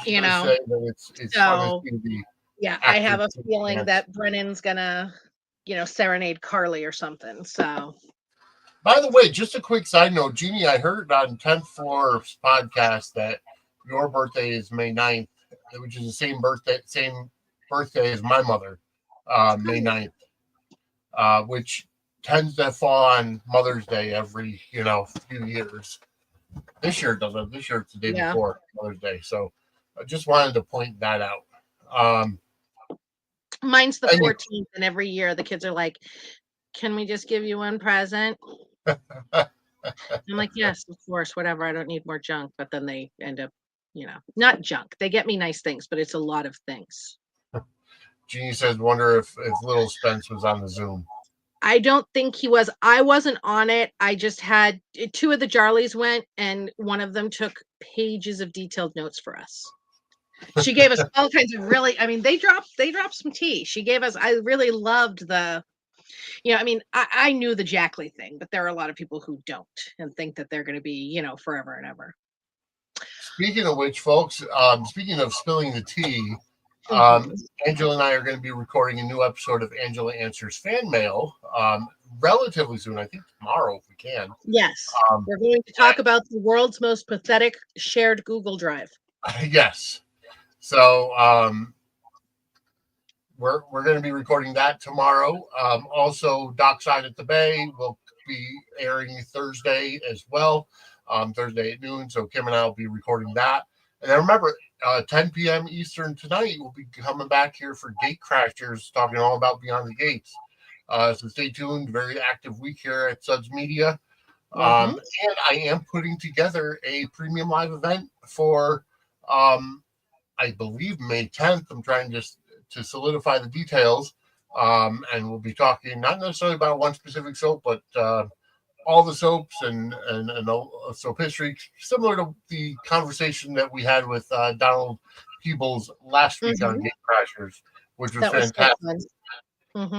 A: It's fun to see the
B: I have a feeling that Brennan's gonna, serenade Carly or something. So,
A: by the way, just a quick side note, Jeannie, I heard on 10th Floor's podcast that your birthday is May 9th, which is the same birthday as my mother, May 9th, which tends to fall on Mother's Day every, few years. This year it doesn't. This year it's the day before Mother's Day. So I just wanted to point that out.
B: Mine's the 14th, and every year the kids are like, "Can we just give you one present?" I'm like, "Yes, of course, whatever. I don't need more junk." But then they end up, not junk. They get me nice things, but it's a lot of things.
A: Jeannie says, "Wonder if little Spence was on the Zoom."
B: I don't think he was. I wasn't on it. I just had 2 of the Jarleys went, and one of them took pages of detailed notes for us. She gave us all kinds of they dropped some tea. She gave us, I really loved the, I knew the Jackley thing, but there are a lot of people who don't and think that they're going to be, forever and ever.
A: Speaking of which, folks, speaking of spilling the tea, Angela and I are going to be recording a new episode of Angela Answers Fan Mail relatively soon. I think tomorrow, if we can.
B: Yes. We're going to talk about the world's most pathetic shared Google Drive.
A: Yes. So we're going to be recording that tomorrow. Also, Dockside at the Bay will be airing Thursday as well, Thursday at noon. So Kim and I will be recording that. And then remember, 10 p.m. Eastern tonight, we'll be coming back here for Gate Crashers, talking all about Beyond the Gates. So stay tuned. Very active week here at Suds Media. And I am putting together a premium live event for, I believe, May 10th. I'm trying just to solidify the details. And we'll be talking not necessarily about one specific soap, but all the soaps and soap history, similar to the conversation that we had with Donald Peebles last week on Gate Crashers, which was fantastic.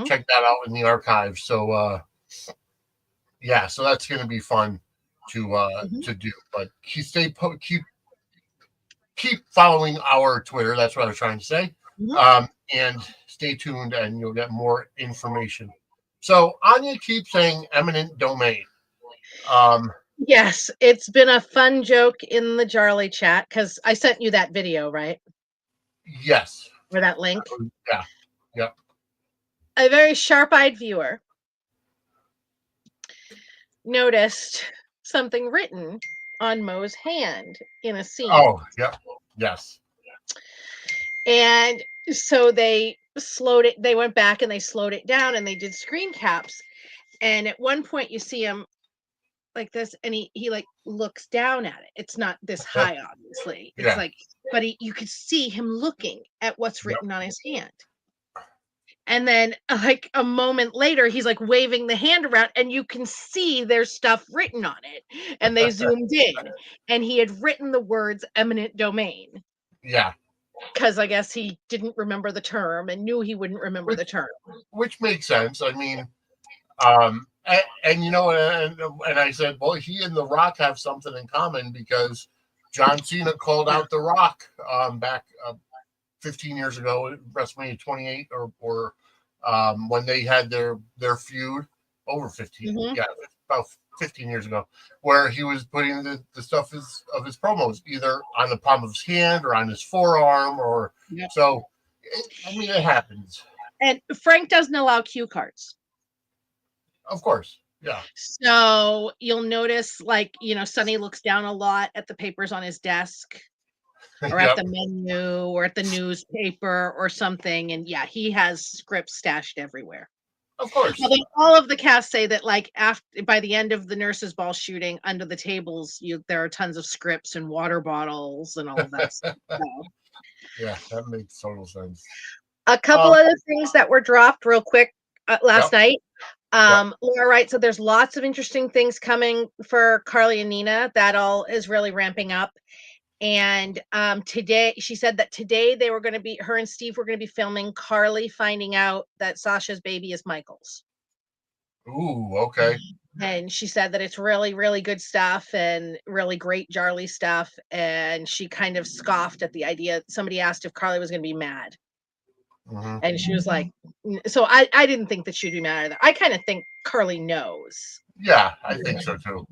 A: Check that out in the archive. So so that's going to be fun to do. But keep following our Twitter. That's what I was trying to say. And stay tuned, and you'll get more information. So Anya keeps saying eminent domain.
B: Yes, it's been a fun joke in the Jarley chat, because I sent you that video, right?
A: Yes.
B: Or that link?
A: Yeah. Yep.
B: A very sharp-eyed viewer noticed something written on Mo's hand in a scene.
A: Oh, yep. Yes.
B: And so they slowed it. They went back and they slowed it down, and they did screen caps. And at one point you see him like this, and he like looks down at it. It's not this high, obviously. It's but you could see him looking at what's written on his hand. And then like a moment later, he's like waving the hand around and you can see there's stuff written on it. And they zoomed in and he had written the words eminent domain.
A: Yeah.
B: Because I guess he didn't remember the term and knew he wouldn't remember the term.
A: Which makes sense. I mean, and you know, and I said, well, he and The Rock have something in common because John Cena called out The Rock back 15 years ago, WrestleMania 28, or when they had their feud over 15, yeah, about 15 years ago, where he was putting the stuff of his promos either on the palm of his hand or on his forearm, or so. I mean, it happens.
B: And Frank doesn't allow cue cards.
A: Of course. Yeah.
B: So you'll notice, like, you know, Sonny looks down a lot at the papers on his desk or at the menu or at the newspaper or something. And yeah, he has scripts stashed everywhere.
A: Of course.
B: Although all of the cast say that, like, after by the end of the nurses' ball shooting, under the tables, there are tons of scripts and water bottles and all of that stuff. So.
A: Yeah, that makes total sense.
B: A couple other things that were dropped real quick last night. Laura writes, so there's lots of interesting things coming for Carly and Nina. That all is really ramping up. And today, she said that today they were going to be, her and Steve were going to be filming Carly finding out that Sasha's baby is Michael's.
A: Ooh, okay.
B: And she said that it's really, really good stuff and really great Jarly stuff. And she kind of scoffed at the idea. Somebody asked if Carly was going to be mad. Mm-hmm. And she was like, so I didn't think that she'd be mad either. I kind of think Carly knows.
A: Yeah, I think so too.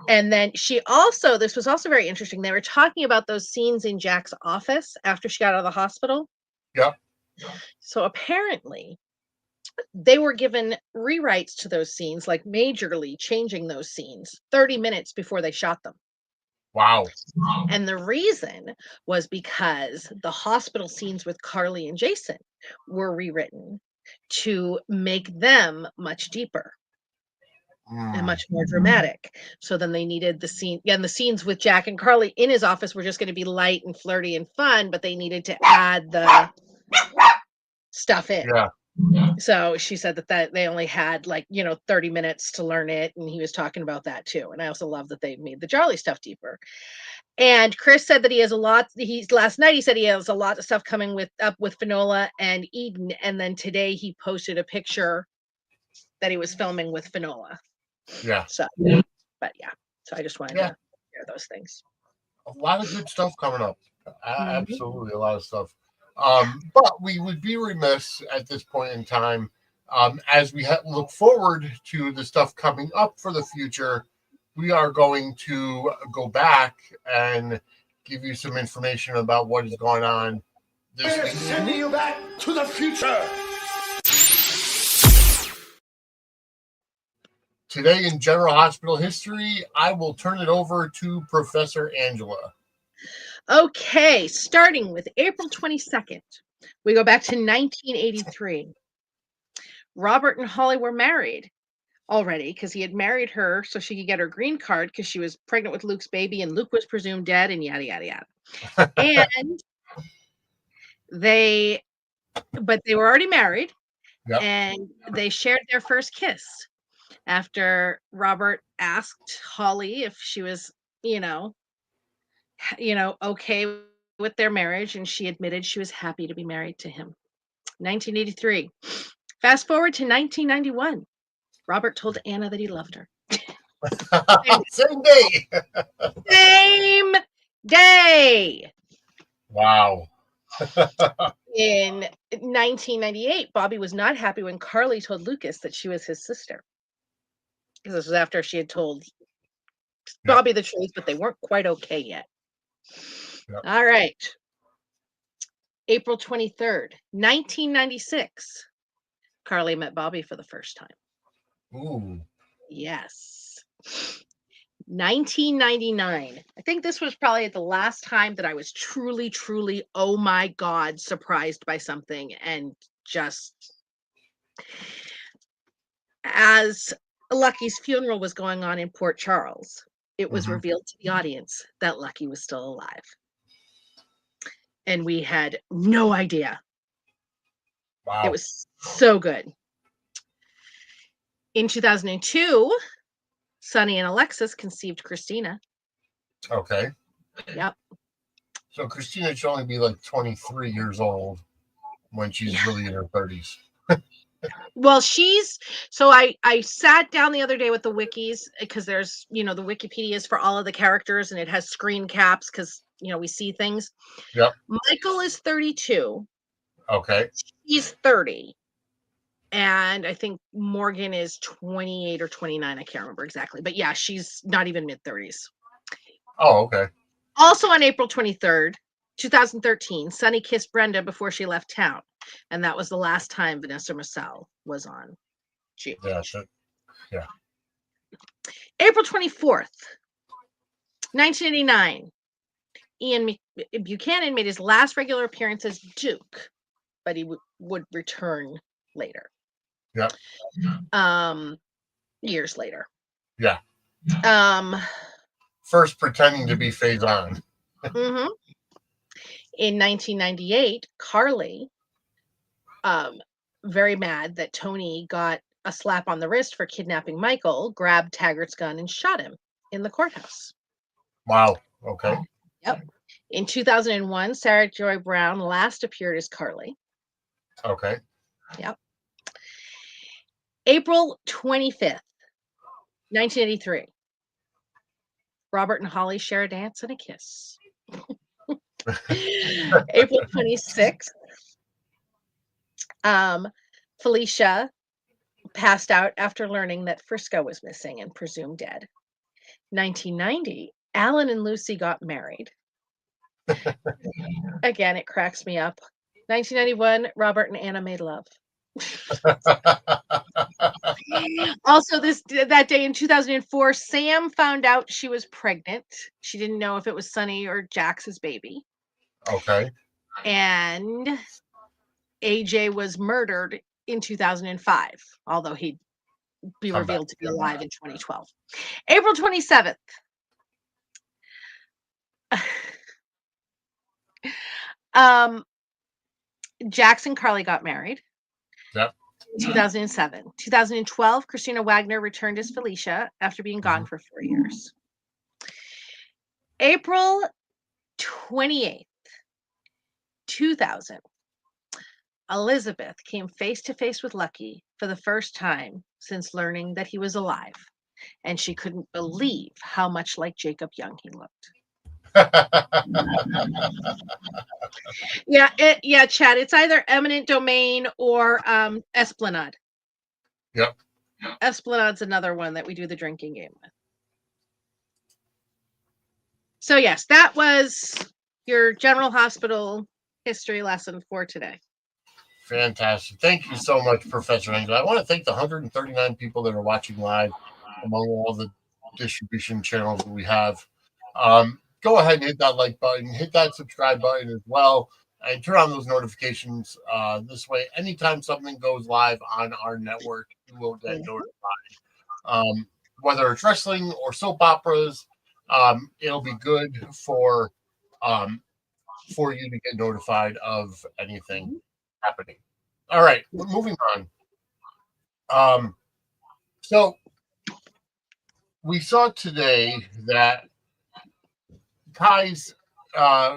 B: And then this was also very interesting. They were talking about those scenes in Jack's office after she got out of the hospital.
A: Yeah.
B: So apparently they were given rewrites to those scenes, like majorly changing those scenes 30 minutes before they shot them.
A: Wow.
B: And the reason was because the hospital scenes with Carly and Jason were rewritten to make them much deeper and much more dramatic. So then they needed the scene. Yeah, and the scenes with Jack and Carly in his office were just going to be light and flirty and fun, but they needed to add the stuff in.
A: Yeah.
B: So she said that they only had 30 minutes to learn it. And he was talking about that too. And I also love that they made the Jarly stuff deeper. And Chris said that he has a lot. Last night he said he has a lot of stuff coming up with Finola and Eden. And then today he posted a picture that he was filming with Finola.
A: Yeah.
B: So, but yeah. So I just wanted to share those things.
A: A lot of good stuff coming up. Absolutely, a lot of stuff. But we would be remiss at this point in time, as we look forward to the stuff coming up for the future. We are going to go back and give you some information about what is going on this week.
C: Sending you back to the future.
A: Today in General Hospital history, I will turn it over to Professor Angela.
B: Okay, starting with April 22nd, we go back to 1983. Robert and Holly were married already because he had married her so she could get her green card because she was pregnant with Luke's baby and Luke was presumed dead and yada, yada, yada. And they were already married and they shared their first kiss after Robert asked Holly if she was, okay with their marriage, and she admitted she was happy to be married to him. 1983. Fast forward to 1991. Robert told Anna that he loved her.
A: Same day.
B: Same day.
A: Wow.
B: In 1998, Bobby was not happy when Carly told Lucas that she was his sister. Because this was after she had told Bobby the truth, but they weren't quite okay yet. Yep. All right. April 23rd, 1996. Carly met Bobby for the first time.
A: Ooh.
B: Yes. 1999. I think this was probably the last time that I was truly, truly, oh my God, surprised by something. And just as Lucky's funeral was going on in Port Charles, it was revealed to the audience that Lucky was still alive. And we had no idea.
A: Wow.
B: It was so good. In 2002, Sonny and Alexis conceived Kristina.
A: Okay.
B: Yep.
A: So Kristina should only be like 23 years old when she's really in her 30s.
B: Well, I sat down the other day with the wikis because there's, the Wikipedias for all of the characters and it has screen caps because, we see things.
A: Yep.
B: Michael is 32.
A: Okay.
B: He's 30. And I think Morgan is 28 or 29. I can't remember exactly. But yeah, she's not even mid-30s.
A: Oh, okay.
B: Also on April 23rd, 2013, Sonny kissed Brenda before she left town. And that was the last time Vanessa Marcel was on GH.
A: Yeah.
B: April 24th, 1989, Ian Buchanan made his last regular appearance as Duke, but he would return later.
A: Yeah.
B: Years later.
A: Yeah.
B: First
A: pretending to be Faison.
B: Mm-hmm. In 1998, Carly, very mad that Tony got a slap on the wrist for kidnapping Michael, grabbed Taggart's gun and shot him in the courthouse.
A: Wow. Okay.
B: Yep. In 2001, Sarah Joy Brown last appeared as Carly.
A: Okay.
B: Yep. April 25th, 1983. Robert and Holly share a dance and a kiss. April 26th. Felicia passed out after learning that Frisco was missing and presumed dead. 1990, Alan and Lucy got married. Again, it cracks me up. 1991, Robert and Anna made love. Also, that day in 2004, Sam found out she was pregnant. She didn't know if it was Sonny or Jax's baby.
A: Okay.
B: And AJ was murdered in 2005, although he'd be revealed to be alive in 2012. April 27th. Jax and Carly got married.
A: Yep.
B: 2007. 2012, Christina Wagner returned as Felicia after being gone for 4 years. April 28th, 2000. Elizabeth came face to face with Lucky for the first time since learning that he was alive, and she couldn't believe how much like Jacob Young he looked. Yeah, Chad. It's either Eminent Domain or Esplanade.
A: Yep.
B: Esplanade's another one that we do the drinking game with. So yes, that was your General Hospital history lesson for today.
A: Fantastic. Thank you so much, Professor Angel. I want to thank the 139 people that are watching live among all the distribution channels that we have. Go ahead and hit that like button, hit that subscribe button as well, and turn on those notifications. This way, anytime something goes live on our network, you will get notified. Whether it's wrestling or soap operas, it'll be good for you to get notified of anything happening. All right, moving on. So we saw today that Kai's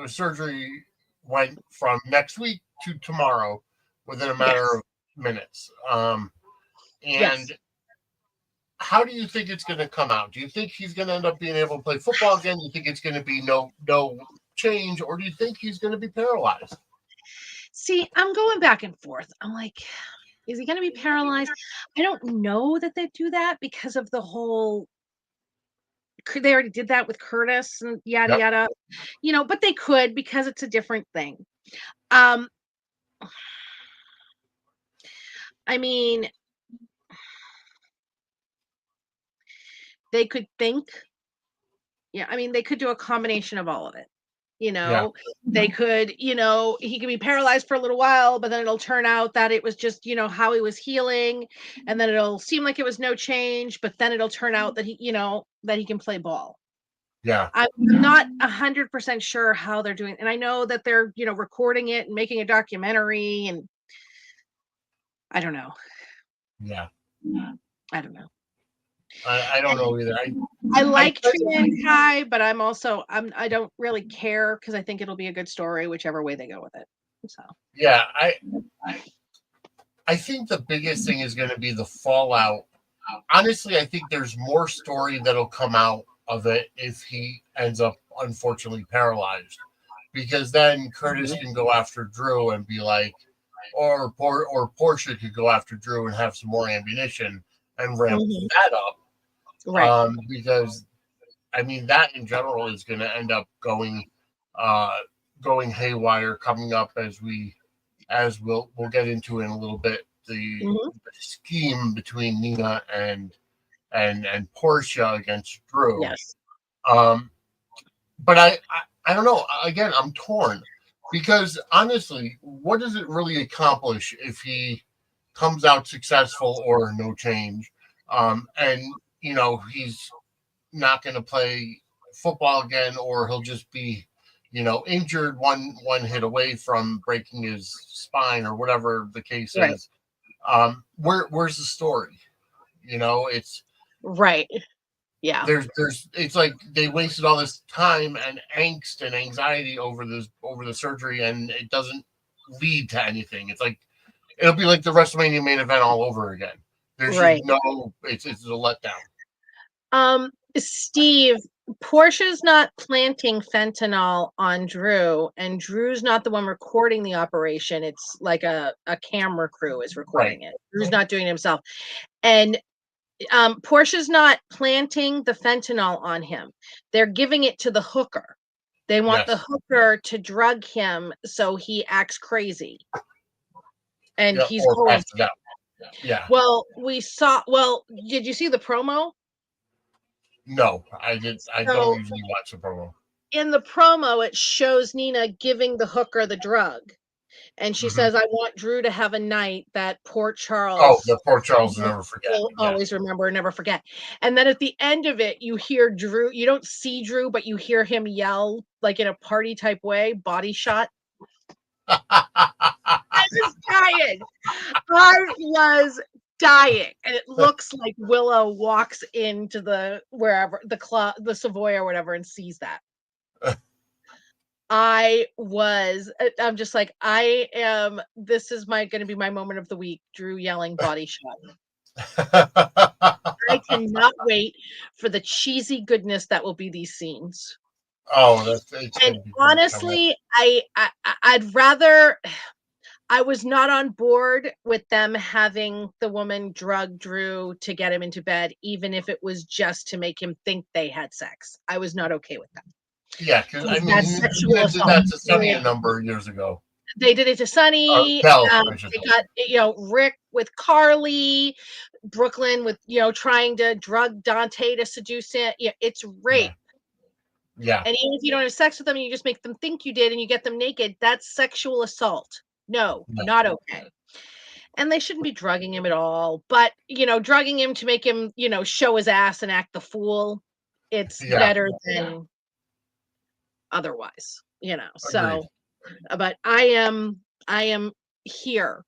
A: surgery went from next week to tomorrow within a matter of minutes. And how do you think it's going to come out? Do you think he's going to end up being able to play football again? Do you think it's going to be no change, or do you think he's going to be paralyzed?
B: See, I'm going back and forth. I'm like, is he going to be paralyzed? I don't know that they do that because of the whole. They already did that with Curtis and yada yada, but they could because it's a different thing. I mean, they could think. Yeah, I mean, they could do a combination of all of it. They could, he could be paralyzed for a little while, but then it'll turn out that it was just, how he was healing. And then it'll seem like it was no change, but then it'll turn out that that he can play ball.
A: Yeah.
B: I'm not 100% sure how they're doing. And I know that they're, recording it and making a documentary. And I don't know.
A: Yeah.
B: I don't know.
A: I don't know either.
B: I like Trina and Kai, but I don't really care because I think it'll be a good story, whichever way they go with it. So
A: yeah, I think the biggest thing is going to be the fallout. Honestly, I think there's more story that'll come out of it if he ends up unfortunately paralyzed, because then Curtis can go after Drew and be like, or Portia could go after Drew and have some more ammunition and ramp that up.
B: right.
A: Because I mean that in general is going to end up going haywire coming up as we'll get into in a little bit the scheme between Nina and Portia against Drew.
B: Yes.
A: But I don't know. Again, I'm torn because honestly, what does it really accomplish if he comes out successful or no change? And he's not going to play football again, or he'll just be, injured one hit away from breaking his spine or whatever the case is. Where's the story? It's
B: right. Yeah.
A: There's it's like they wasted all this time and angst and anxiety over the surgery, and it doesn't lead to anything. It's like it'll be like the WrestleMania main event all over again. There's just it's a letdown.
B: Steve, Portia's not planting fentanyl on Drew, and Drew's not the one recording the operation. It's like a camera crew is recording it. Drew's not doing it himself. And Portia's not planting the fentanyl on him. They're giving it to the hooker. They want the hooker to drug him so he acts crazy. And he's going.
A: Yeah.
B: Well, did you see the promo?
A: No, I did. I don't usually watch the promo.
B: In the promo, it shows Nina giving the hooker the drug. And she says, I want Drew to have a night that Port Charles.
A: Oh, the Port Charles will never forget.
B: Will always remember and never forget. And then at the end of it, you hear Drew. You don't see Drew, but you hear him yell, like in a party type way, body shot. I was dying. I was dying. And it looks like Willow walks into the club, the Savoy or whatever, and sees that. I'm just like, this is going to be my moment of the week. Drew yelling body shot. I cannot wait for the cheesy goodness that will be these scenes.
A: Oh,
B: and honestly, I'd rather, I was not on board with them having the woman drug Drew to get him into bed, even if it was just to make him think they had sex. I was not okay with that.
A: Yeah, because I mean, you did that to Sonny a number of years ago.
B: They did it to Sonny. They got Rick with Carly, Brooklyn with trying to drug Dante to seduce him. Yeah, it's rape.
A: Yeah.
B: And even if you don't have sex with them, and you just make them think you did, and you get them naked, that's sexual assault. No, not okay. And they shouldn't be drugging him at all. But drugging him to make him show his ass and act the fool, it's better than otherwise, so but I am here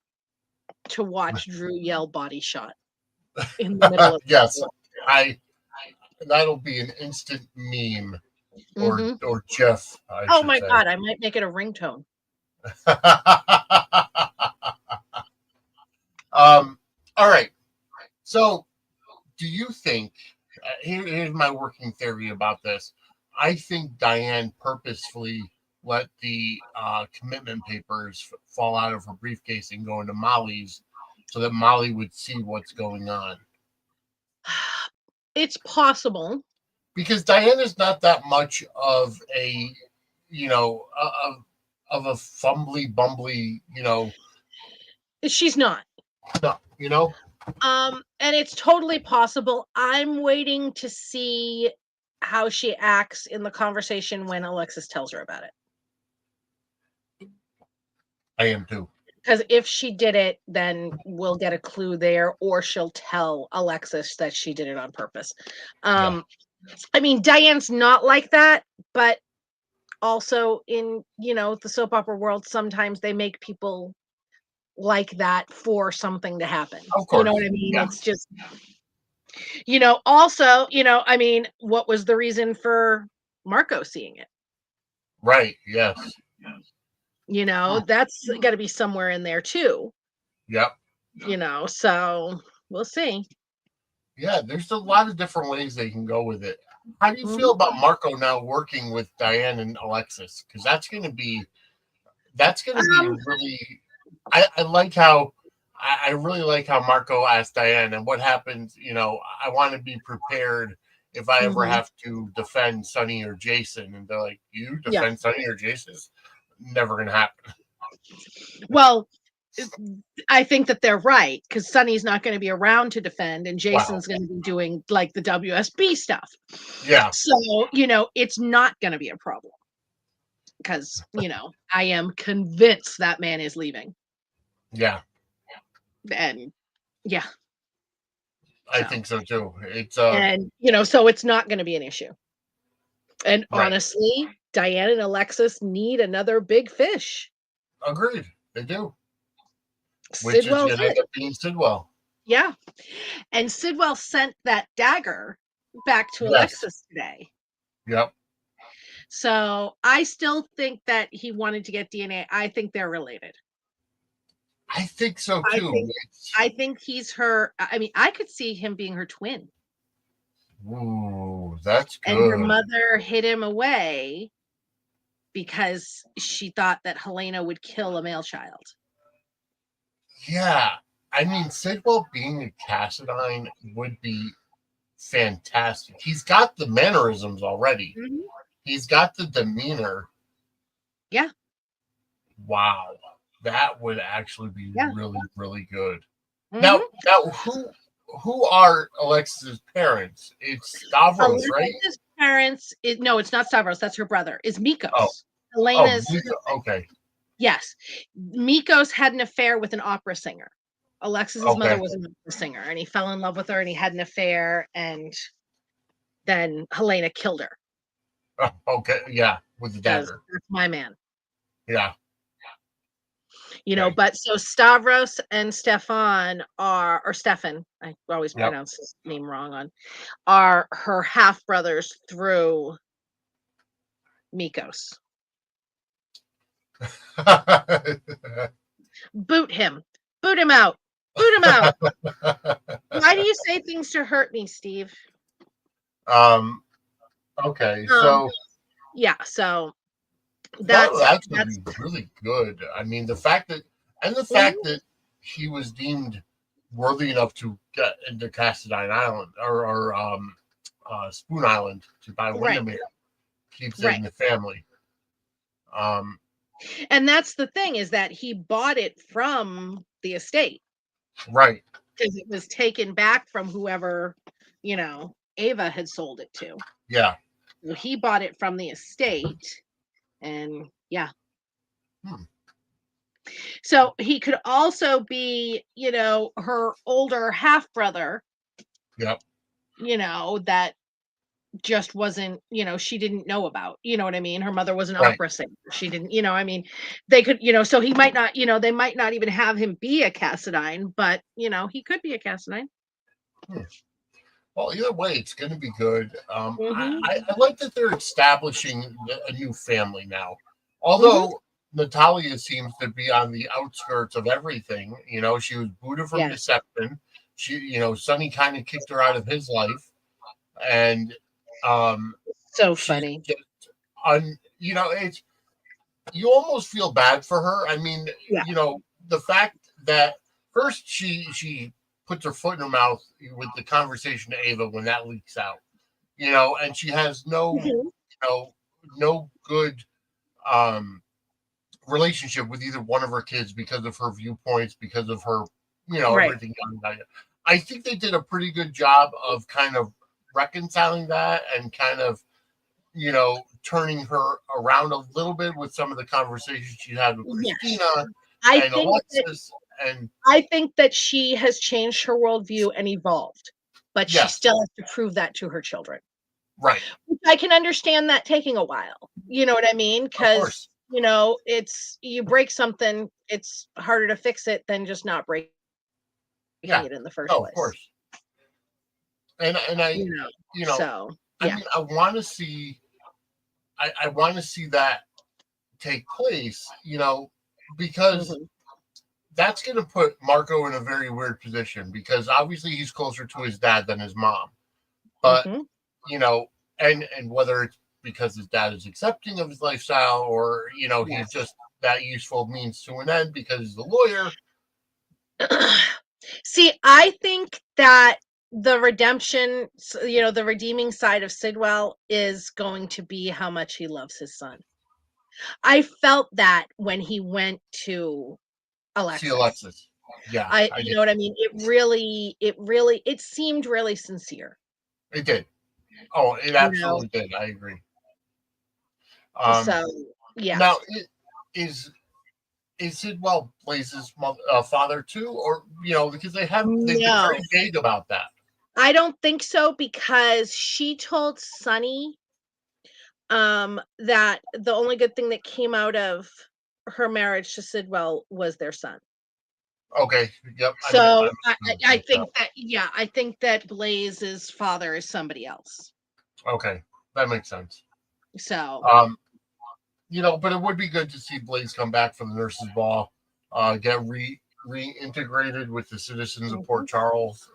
B: to watch Drew yell body shot in the middle of
A: yes, that'll be an instant meme or GIF.
B: Oh my God, I might make it a ringtone.
A: All right, so do you think here's my working theory about this. I think Diane purposefully let the commitment papers fall out of her briefcase and go into Molly's so that Molly would see what's going on.
B: It's possible.
A: Because Diane is not that much of a, of a fumbly, bumbly,
B: She's not.
A: No,
B: and it's totally possible. I'm waiting to see how she acts in the conversation when Alexis tells her about it.
A: I am too.
B: Because if she did it, then we'll get a clue there, or she'll tell Alexis that she did it on purpose. I mean, Diane's not like that, but also in, the soap opera world, sometimes they make people like that for something to happen.
A: Of course.
B: You know what I mean?
A: Yeah.
B: It's just, also, I mean, what was the reason for Marco seeing it?
A: Right. Yes.
B: That's got to be somewhere in there too.
A: Yep.
B: So we'll see.
A: Yeah, there's a lot of different ways they can go with it. How do you
B: Mhm.
A: feel about Marco now working with Diane and Alexis? Because that's going to be really. I like how I really like how Marco asked Diane, and what happens. I want to be prepared if I ever
B: Mhm.
A: have to defend Sonny or Jason, and they're like, "You
B: Yeah.
A: defend Sonny or Jason? Never going to happen."
B: Well, I think that they're right, because Sonny's not going to be around to defend, and
A: Wow.
B: Jason's going to be doing like the WSB stuff.
A: Yeah.
B: So, it's not going to be a problem, because, I am convinced that man is leaving.
A: Yeah.
B: And yeah.
A: I
B: So,
A: think so too. It's
B: and, so it's not going to be an issue. And
A: right.
B: honestly, Diane and Alexis need another big fish.
A: Agreed. They do. Which is
B: Sidwell's
A: going to end up being Sidwell.
B: Yeah. And Sidwell sent that dagger back to
A: Yes.
B: Alexis today.
A: Yep.
B: So I still think that he wanted to get DNA. I think they're related.
A: I think so too.
B: I think he's her. I mean, I could see him being her twin.
A: Ooh, that's good.
B: And her mother hid him away because she thought that Helena would kill a male child.
A: Yeah. I mean, Sidwell being a Cassadine would be fantastic. He's got the mannerisms already.
B: Mm-hmm.
A: He's got the demeanor.
B: Yeah.
A: Wow. That would actually be really, really good.
B: Mm-hmm.
A: Now, who are Alexis's parents? It's Stavros, right?
B: Alexis's parents no, it's not Stavros. That's her brother. Is Mikos.
A: Oh.
B: Helena's.
A: Okay.
B: Yes, Mikos had an affair with an opera singer. Alexis's mother was an opera singer, and he fell in love with her, and he had an affair, and then Helena killed her.
A: Okay, yeah, with the dagger.
B: That's my man.
A: Yeah.
B: But so Stavros and Stefan or Stefan, I always pronounce his name wrong are her half brothers through Mikos. Boot him out. Why do you say things to hurt me, Steve?
A: Okay, so
B: yeah, so
A: that's really good. I mean, the fact that he was deemed worthy enough to get into Cassadine Island or Spoon Island by Windermere keeps it in the family.
B: And that's the thing, is that he bought it from the estate.
A: Right.
B: Because it was taken back from whoever, Ava had sold it to.
A: Yeah.
B: So he bought it from the estate, and yeah. So he could also be, her older half brother.
A: Yep.
B: That just wasn't, she didn't know about, you know what I mean? Her mother was an opera singer. She didn't, I mean, they could, so he might not, they might not even have him be a Cassadine, but, he could be a Cassadine.
A: Well, either way, it's going to be good. I like that they're establishing a new family now. Although Natalia seems to be on the outskirts of everything. She was booted from Deception. She, Sonny kind of kicked her out of his life. And
B: so funny.
A: It's, you almost feel bad for her. I mean, the fact that first she puts her foot in her mouth with the conversation to Ava when that leaks out, and she has no good relationship with either one of her kids because of her viewpoints, because of her, everything. I think they did a pretty good job of kind of reconciling that and kind of, turning her around a little bit with some of the conversations she had with Kristina and Alexis.
B: I think that she has changed her worldview and evolved, but she still has to prove that to her children.
A: Right.
B: I can understand that taking a while. You know what I mean? Because you know, it's you break something, it's harder to fix it than just not breaking it in the first place.
A: Of course. And I,
B: you know, so
A: I mean, I want to see that take place, because that's going to put Marco in a very weird position, because obviously he's closer to his dad than his mom. But, and whether it's because his dad is accepting of his lifestyle, or, he's just that useful means to an end because he's a lawyer.
B: See, I think that the redemption, the redeeming side of Sidwell is going to be how much he loves his son. I felt that when he went to Alexis.
A: See Alexis. Yeah.
B: You know what I mean? It seemed really sincere.
A: It did. Oh, it absolutely did. I agree.
B: So, yeah.
A: Now, is Sidwell Blaze's father too, or because they've been very vague about that.
B: I don't think so, because she told Sonny that the only good thing that came out of her marriage to Sidwell was their son.
A: Okay. Yep.
B: So I think that Blaze's father is somebody else.
A: Okay, that makes sense.
B: So
A: but it would be good to see Blaze come back for the nurses' ball, get reintegrated with the citizens of Port Charles.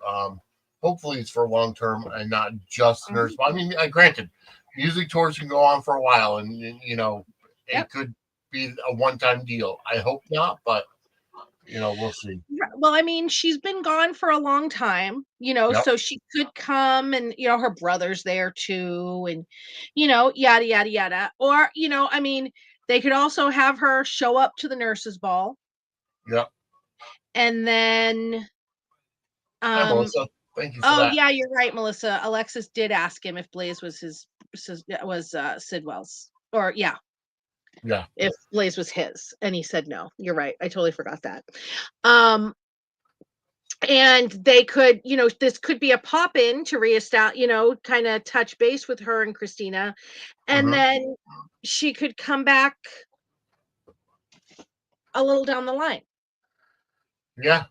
A: Hopefully it's for long term and not just nurse ball. I mean, granted, music tours can go on for a while, and it could be a one-time deal. I hope not, but we'll see.
B: Well, I mean, she's been gone for a long time, so she could come, and her brother's there too, and yada yada yada. Or I mean, they could also have her show up to the nurses' ball.
A: Yep.
B: And then
A: Hi, Melissa. Thank you for that.
B: Yeah, you're right, Melissa. Alexis did ask him if Blaze was Sidwell's, or if Blaze was his, and he said no. You're right. I totally forgot that. And they could, this could be a pop-in to reestablish, kind of touch base with her and Kristina, and then she could come back a little down the line.
A: Yeah.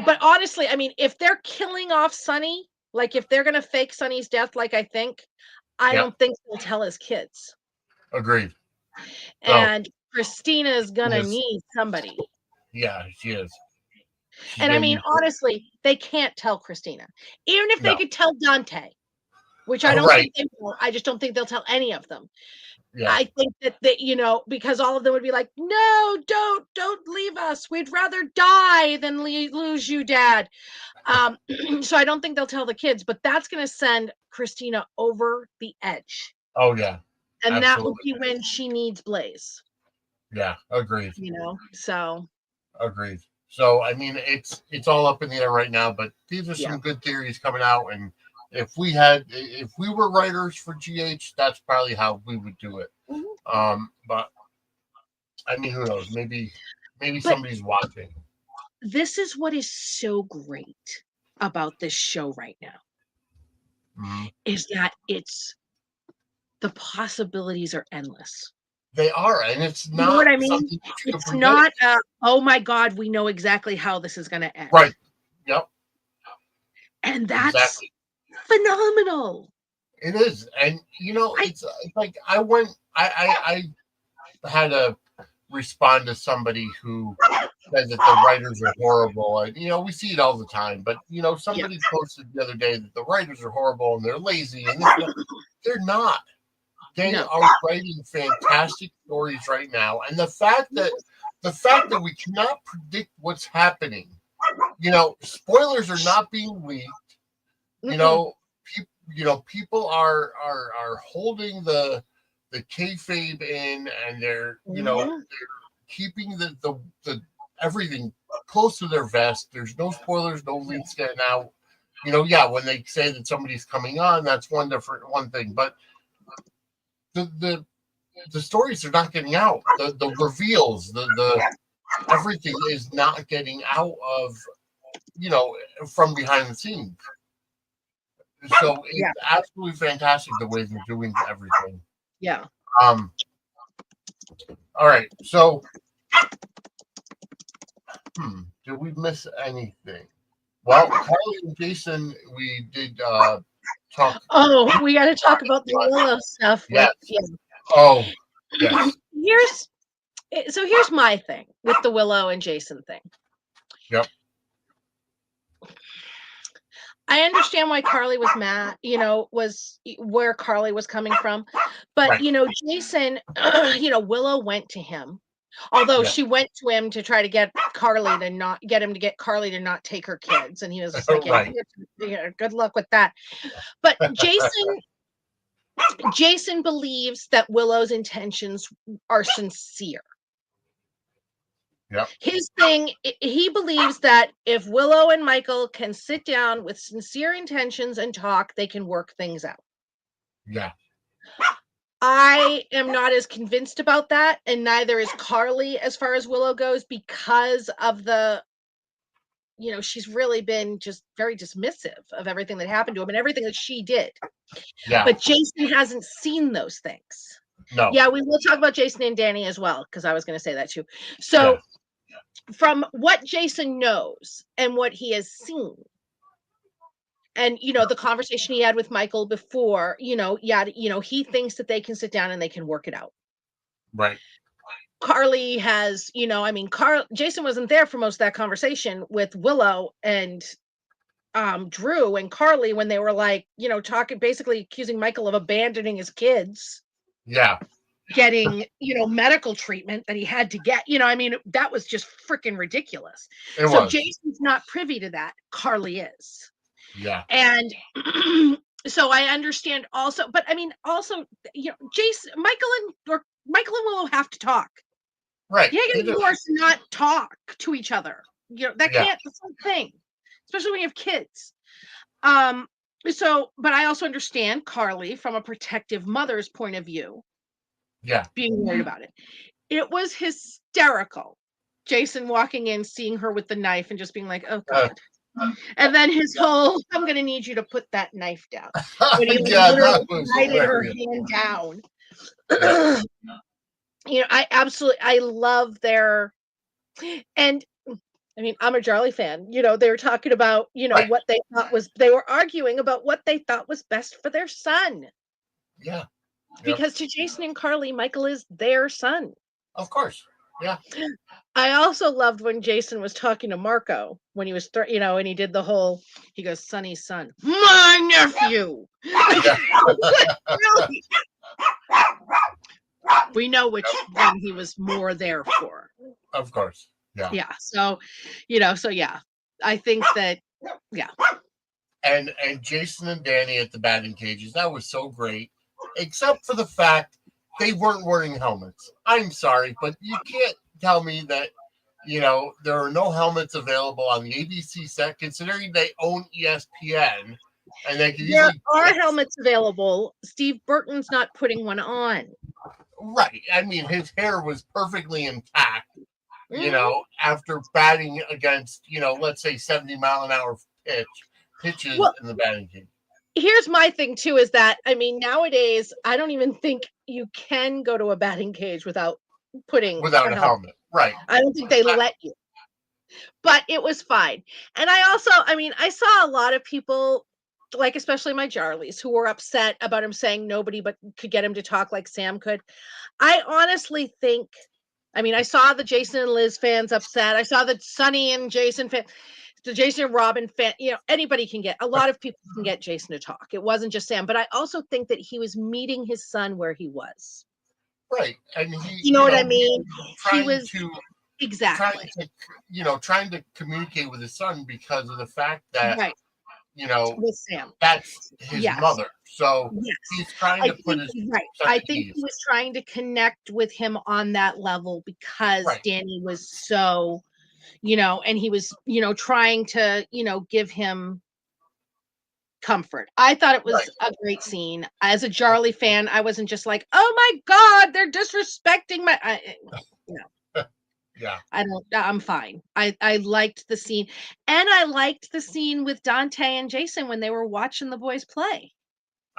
B: But honestly, I mean, if they're killing off Sonny, like if they're gonna fake Sonny's death, like I think, I don't think they'll tell his kids.
A: Agreed.
B: And Kristina is gonna need somebody.
A: Yeah, she is.
B: And I mean, honestly, they can't tell Kristina. Even if they could tell Dante, which I don't think they will. I just don't think they'll tell any of them. Yeah. I think that because all of them would be like, no, don't leave us. We'd rather die than lose you, Dad. So I don't think they'll tell the kids, but that's going to send Kristina over the edge.
A: Oh yeah.
B: And absolutely. That will be when she needs Blaze.
A: Yeah, agreed.
B: So.
A: Agreed. So I mean, it's all up in the air right now, but these are some good theories coming out, and if we were writers for GH, that's probably how we would do it. But I mean, who knows? Maybe somebody's watching.
B: This is what is so great about this show right now, is that the possibilities are endless.
A: They are, and it's not.
B: You know what I mean? It's not. Oh my God, we know exactly how this is going to end.
A: Right. Yep.
B: And that's phenomenal.
A: It is, and it's like I had to respond to somebody who said that the writers are horrible, and we see it all the time. But somebody posted the other day that the writers are horrible and they're lazy, and they're not. They are writing fantastic stories right now, and the fact that we cannot predict what's happening, spoilers are not being leaked. People are holding the kayfabe in, and they're they're keeping the everything close to their vest. There's no spoilers, no leaks getting out. When they say that somebody's coming on, that's one thing, but the stories are not getting out. The reveals, the everything is not getting out of from behind the scenes. So it's absolutely fantastic the way they're doing everything.
B: Yeah.
A: All right. So, did we miss anything? Well, Carly and Jason, we did talk.
B: Oh, we got to talk about the Willow stuff.
A: Yes.
B: Yeah.
A: Oh, yes.
B: Here's my thing with the Willow and Jason thing.
A: Yep.
B: I understand why Carly was mad, was where Carly was coming from. But,
A: Right.
B: Jason, Willow went to him. Although she went to him to try to get Carly to not take her kids. And he was just like, good luck with that. But Jason believes that Willow's intentions are sincere.
A: Yep.
B: His thing, he believes that if Willow and Michael can sit down with sincere intentions and talk, they can work things out.
A: Yeah.
B: I am not as convinced about that, and neither is Carly as far as Willow goes, because of she's really been just very dismissive of everything that happened to him and everything that she did.
A: Yeah.
B: But Jason hasn't seen those things.
A: No.
B: Yeah, we will talk about Jason and Danny as well, because I was going to say that too. So from what Jason knows and what he has seen, and the conversation he had with Michael before, he thinks that they can sit down and they can work it out.
A: Right.
B: Carly has, Jason wasn't there for most of that conversation with Willow and Drew and Carly when they were like, talking, basically accusing Michael of abandoning his kids.
A: Yeah.
B: Getting, medical treatment that he had to get, that was just freaking ridiculous. So Jason's not privy to that. Carly is.
A: Yeah.
B: And so I understand also, but also, Jason, Michael and Willow have to talk.
A: Right.
B: You ain't gonna force to not talk to each other. That can't, that's one thing, especially when you have kids. But I also understand Carly from a protective mother's point of view.
A: Yeah.
B: Being worried about it. It was hysterical. Jason walking in, seeing her with the knife and just being like, oh God. And then his whole, I'm going to need you to put that knife down. When he literally guided her hand down. I love their, and I'm a Charlie fan. They were talking about, what they thought they were arguing about what they thought was best for their son.
A: Yeah.
B: Because to Jason and Carly, Michael is their son.
A: Of course. Yeah.
B: I also loved when Jason was talking to Marco when he was, and he did the whole, he goes, Sonny's son, my nephew. Really? We know which one he was more there for.
A: Of course. Yeah.
B: Yeah. So, I think that,
A: And Jason and Danny at the batting cages, that was so great. Except for the fact they weren't wearing helmets. I'm sorry, but you can't tell me that, there are no helmets available on the ABC set, considering they own ESPN. And they can
B: there are helmets available. Steve Burton's not putting one on.
A: Right. His hair was perfectly intact, after batting against, let's say 70-mile-an-hour pitches in the batting cage.
B: Here's my thing too, is that nowadays I don't even think you can go to a batting cage without a helmet.
A: Right.
B: I don't think they let you. But it was fine. And I also, I saw a lot of people, like especially my Jarleys, who were upset about him saying nobody but could get him to talk like Sam could. I honestly think, I saw the Jason and Liz fans upset. I saw the Sonny and Jason fans. The Jason and Robin fan, anybody can get, a lot of people can get Jason to talk. It wasn't just Sam, but I also think that he was meeting his son where he was.
A: Right. And
B: what I mean?
A: He was
B: exactly
A: trying to communicate with his son because of the fact that,
B: with Sam,
A: that's his mother. So he's trying to put his
B: I think he was trying to connect with him on that level because Danny was so, and he was, trying to, give him comfort. I thought it was a great scene. As a Jarly fan, I wasn't just like, oh my God, they're disrespecting my,
A: Yeah.
B: I'm fine. I liked the scene. And I liked the scene with Dante and Jason when they were watching the boys play.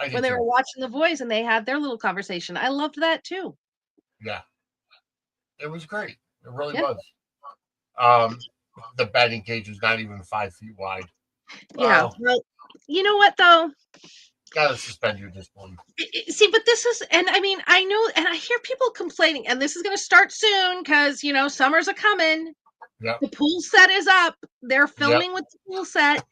B: They were watching the boys and they had their little conversation. I loved that too.
A: Yeah. It was great. It really
B: Yeah.
A: was. The batting cage was not even 5 feet wide.
B: Yeah. Well, you know what though?
A: Gotta suspend your disbelief.
B: See, but this is, and I mean, I know, and I hear people complaining, and this is going to start soon because summers are coming.
A: Yep.
B: The pool set is up. They're filming
A: Yep.
B: with the pool set.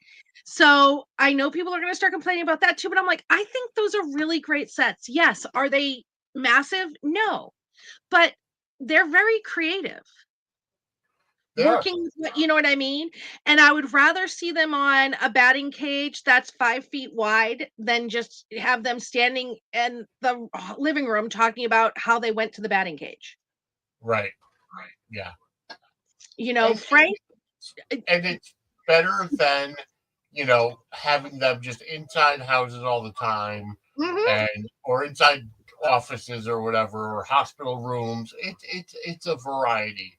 B: So I know people are going to start complaining about that too, but I'm like, I think those are really great sets. Yes. Are they massive? No, but they're very creative. Working with what, you know what I mean? And I would rather see them on a batting cage that's 5 feet wide than just have them standing in the living room talking about how they went to the batting cage.
A: Right. Yeah.
B: Frank.
A: And it's better than, having them just inside houses all the time, or inside offices or whatever, or hospital rooms. It's a variety.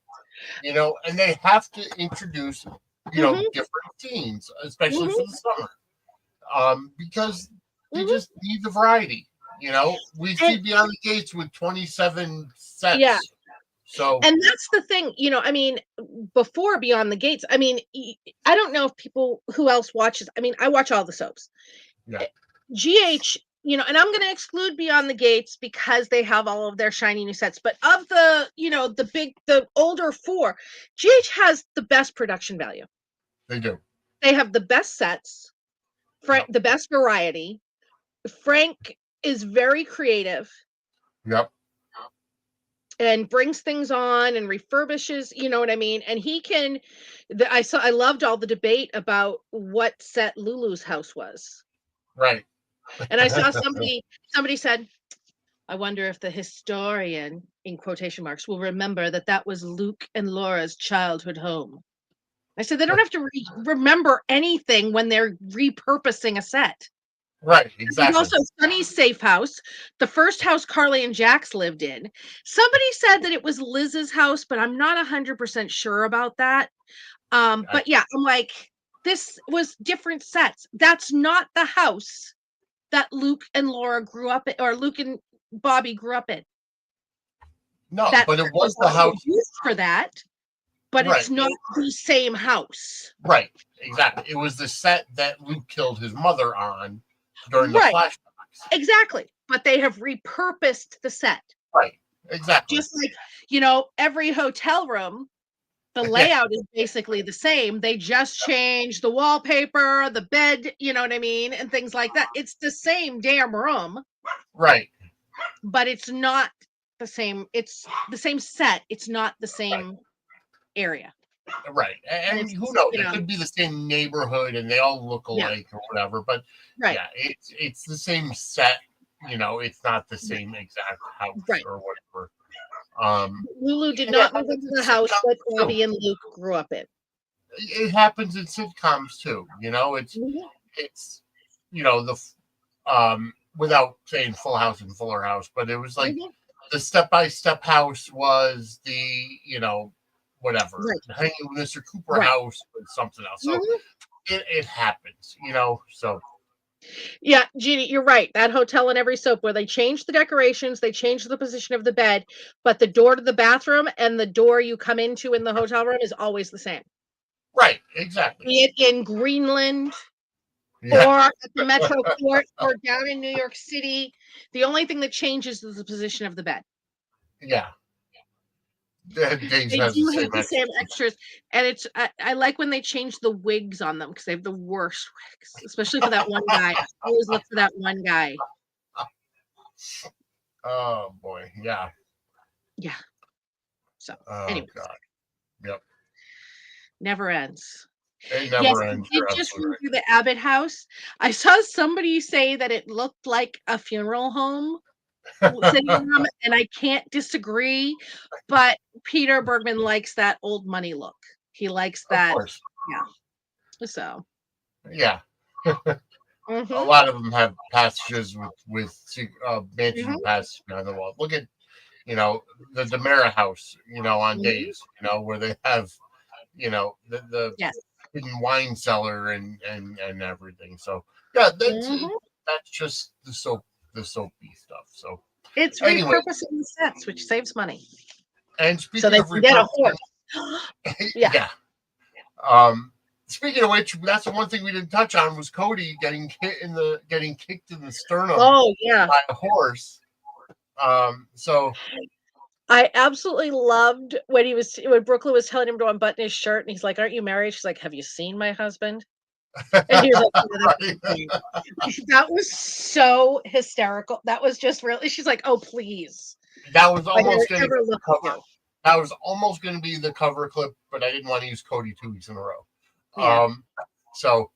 A: And they have to introduce, different themes, especially for the summer, because they just need the variety. We see Beyond the Gates with 27 sets.
B: Yeah.
A: So,
B: and that's the thing, I mean, before Beyond the Gates, I mean, I don't know if who else watches. I mean, I watch all the soaps.
A: Yeah.
B: GH, and I'm going to exclude Beyond the Gates because they have all of their shiny new sets. But of the, the older 4, GH has the best production value.
A: They do.
B: They have the best sets, the best variety. Frank is very creative.
A: Yep.
B: And brings things on and refurbishes, you know what I mean? And he can, I loved all the debate about what set Lulu's house was.
A: Right.
B: And I saw somebody said, I wonder if the historian, in quotation marks, will remember that was Luke and Laura's childhood home. I said, they don't have to remember anything when they're repurposing a set.
A: Right, exactly.
B: Also, Sonny's safe house, the first house Carly and Jax lived in. Somebody said that it was Liz's house, but I'm not 100% sure about that. But yeah, I'm like, this was different sets. That's not the house that Luke and Laura grew up in, or Luke and Bobby grew up in.
A: No, but it was the house
B: used for that, but it's not the same house.
A: Right, exactly. It was the set that Luke killed his mother on during the flashbacks.
B: Exactly. But they have repurposed the set.
A: Right, exactly.
B: Just like, every hotel room, the layout is basically the same. They just changed the wallpaper, the bed, you know what I mean? And things like that. It's the same damn room.
A: Right.
B: But it's not the same. It's the same set. It's not the same area.
A: Right. And who knows? It could be the same neighborhood and they all look alike or whatever. But yeah, it's the same set. It's not the same exact house or whatever.
B: Lulu did not move into the house that Bobby and Luke grew up in.
A: It happens in sitcoms too. It's the without saying Full House and Fuller House, but it was like the step-by-step house was the whatever hanging with Mr. Cooper house or something else. So it happens, so.
B: Yeah, Jeannie, you're right. That hotel in every soap where they changed the decorations, they changed the position of the bed, but the door to the bathroom and the door you come into in the hotel room is always the same.
A: Right, exactly.
B: Be it in Greenland or at the Metro Court or down in New York City. The only thing that changes is the position of the bed.
A: Yeah.
B: They do have the same extras, and it's I like when they change the wigs on them because they have the worst wigs, especially for that one guy. I always look for that one guy.
A: Oh boy, yeah.
B: So,
A: anyway, God. Yep.
B: Never ends.
A: It never ends.
B: It just went through the Abbott house. I saw somebody say that it looked like a funeral home. And I can't disagree, but Peter Bergman likes that old money look. He likes that. So
A: a lot of them have passages with mansion passages on the wall. Look at the Demera house on Days where they have the hidden wine cellar and everything. So that's just the soapy stuff. So
B: it's repurposing the sets, which saves money.
A: And speaking
B: so they
A: of
B: can get a
A: repurposing,
B: horse. Yeah.
A: Speaking of which, that's the one thing we didn't touch on was Cody getting kicked in the sternum
B: Oh yeah.
A: by a horse. So
B: I absolutely loved when Brooklyn was telling him to unbutton his shirt, and he's like, "Aren't you married?" She's like, "Have you seen my husband?" And he was like, "Yeah, that's that was so hysterical. That was just really." She's like, "Oh, please."
A: That was almost going to be
B: look
A: the
B: at
A: cover.
B: you.
A: That was almost going to be the cover clip, but I didn't want to use Cody 2 weeks in a row.
B: Yeah.
A: So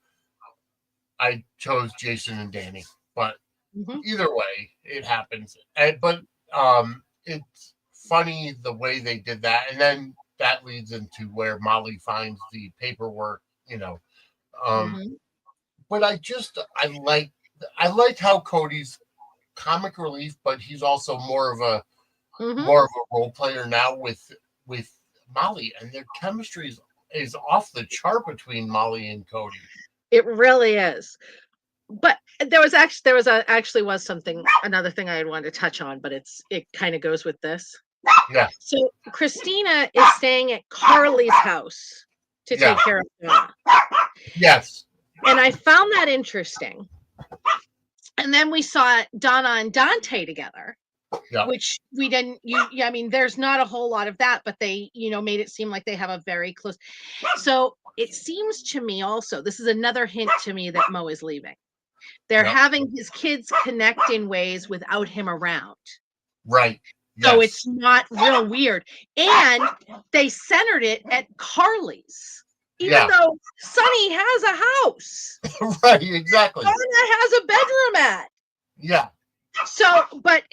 A: I chose Jason and Danny, but either way, it happens. But it's funny the way they did that, and then that leads into where Molly finds the paperwork, But I liked how Cody's comic relief, but he's also more of a role player now with Molly, and their chemistry is off the chart between Molly and Cody.
B: It really is. But there was another thing I wanted to touch on, but it kind of goes with this.
A: Yeah.
B: So Kristina is staying at Carly's house to take care of Donna.
A: Yes.
B: And I found that interesting. And then we saw Donna and Dante together, which we didn't. I mean, there's not a whole lot of that, but they, made it seem like they have a very close. So it seems to me also, this is another hint to me that Mo is leaving. They're having his kids connect in ways without him around.
A: Right.
B: So it's not real weird. And they centered it at Carly's. Even though Sonny has a house.
A: Right, exactly.
B: Donna has a bedroom at.
A: Yeah.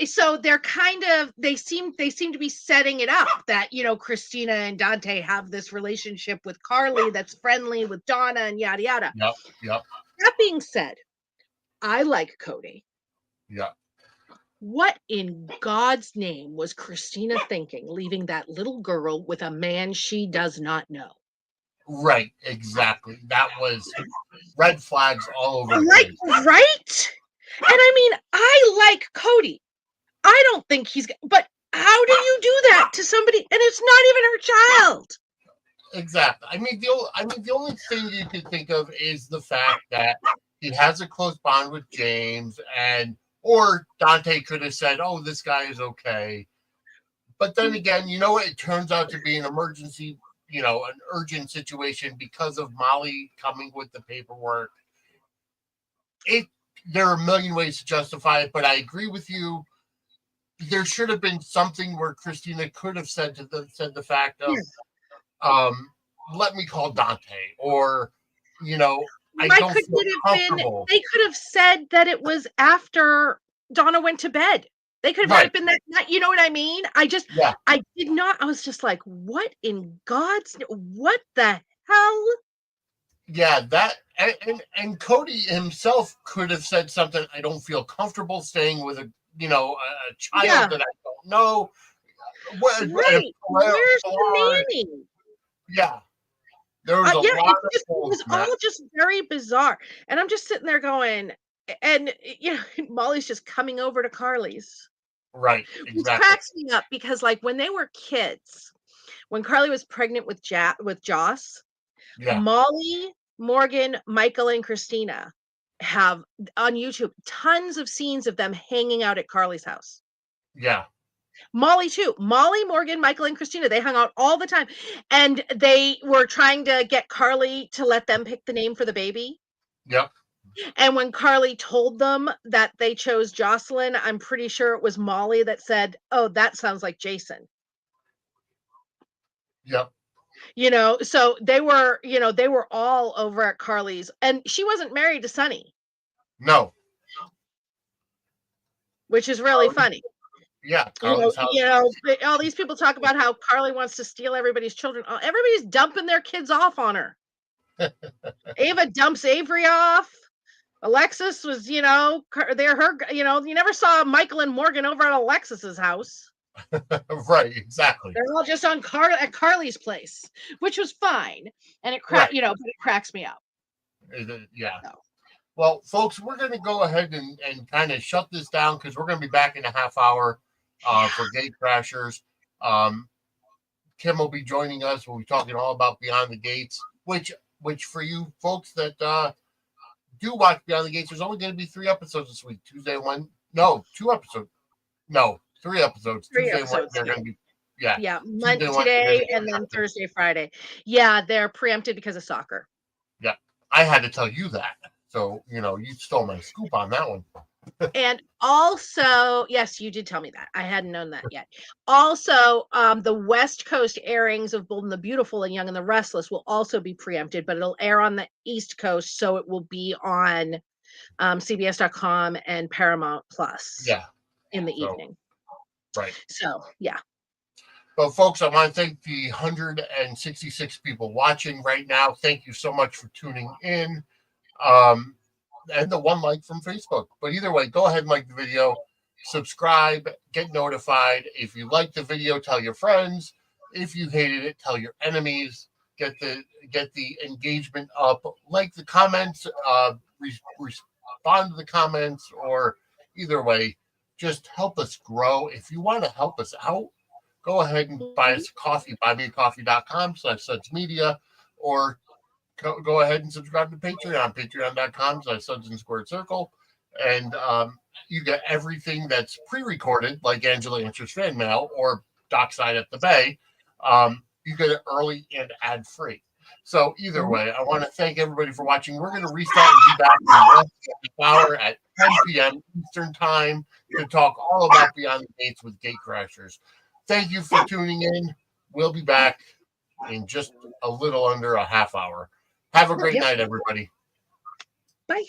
B: So they're kind of they seem to be setting it up that Kristina and Dante have this relationship with Carly that's friendly with Donna and yada yada.
A: Yep.
B: That being said, I like Cody.
A: Yeah.
B: What in God's name was Kristina thinking, leaving that little girl with a man she does not know?
A: Right, exactly. That was red flags all over.
B: Right. And I mean, I like Cody. I don't think but how do you do that to somebody? And it's not even her child.
A: Exactly. I mean, the only thing you could think of is the fact that he has a close bond with James, or Dante could have said, "Oh, this guy is okay." But then again, it turns out to be an emergency, an urgent situation because of Molly coming with the paperwork. There are a million ways to justify it, but I agree with you. There should have been something where Kristina could have said the fact of, let me call Dante, or I don't feel comfortable.
B: They could have said that it was after Donna went to bed. They could have had it been that, you know what I mean? I did not. I was just like, what in God's, what the hell?
A: Yeah, that and Cody himself could have said something. I don't feel comfortable staying with a child that I don't know.
B: Where's the nanny?
A: Yeah. There was a lot of
B: it was all just very bizarre. And I'm just sitting there going, and Molly's just coming over to Carly's.
A: Right. Exactly.
B: Which cracks me up because when they were kids, when Carly was pregnant with Joss, Molly, Morgan, Michael, and Kristina have on YouTube tons of scenes of them hanging out at Carly's house.
A: Yeah.
B: Molly too. Molly, Morgan, Michael, and Kristina, they hung out all the time. And they were trying to get Carly to let them pick the name for the baby.
A: Yep.
B: And when Carly told them that they chose Jocelyn, I'm pretty sure it was Molly that said, "Oh, that sounds like Jason."
A: Yep.
B: So they were all over at Carly's, and she wasn't married to Sonny.
A: No.
B: Which is really funny.
A: Yeah.
B: All these people talk about how Carly wants to steal everybody's children. Everybody's dumping their kids off on her. Ava dumps Avery off. Alexis was, they're her, you never saw Michael and Morgan over at Alexis's house.
A: Right, exactly.
B: They're all just at Carly's place, which was fine. And it but it cracks me up.
A: Yeah. So. Well, folks, we're going to go ahead and kind of shut this down because we're going to be back in a half hour for Gate Crashers. Kim will be joining us. We'll be talking all about Beyond the Gates, which for you folks that do watch Beyond the Gates, there's only going to be 3 episodes this week. 2 episodes. No, 3 episodes.
B: 3
A: Tuesday,
B: episodes.
A: Wednesday, they're going to be, yeah.
B: Yeah,
A: Tuesday,
B: today and then Thursday, Friday. Yeah, they're preempted because of soccer.
A: Yeah, I had to tell you that. So, you stole my scoop on that one.
B: And also, yes, you did tell me that. I hadn't known that yet. Also, the West Coast airings of Bold and the Beautiful and Young and the Restless will also be preempted, but it'll air on the East Coast, so it will be on CBS.com and Paramount Plus.
A: Yeah.
B: In the evening.
A: Right.
B: So, yeah.
A: Well, folks, I want to thank the 166 people watching right now. Thank you so much for tuning in. And the 1 like from Facebook. But either way, go ahead and like the video, subscribe, get notified. If you like the video, tell your friends. If you hated it, tell your enemies. Get the engagement up. Like the comments, respond to the comments, or either way, just help us grow. If you want to help us out, go ahead and buy us a coffee, buymeacoffee.com/Suds Media, or go ahead and subscribe to Patreon, patreon.com/Suds and Squared Circle. And you get everything that's pre-recorded, like Angela Answers Fan Mail or Dockside at the Bay. You get it early and ad-free. So either way, I want to thank everybody for watching. We're going to restart and be back in the hour at 10 p.m. Eastern Time to talk all about Beyond the Gates with Gate Crashers. Thank you for tuning in. We'll be back in just a little under a half hour. Have a great night, everybody.
B: Bye.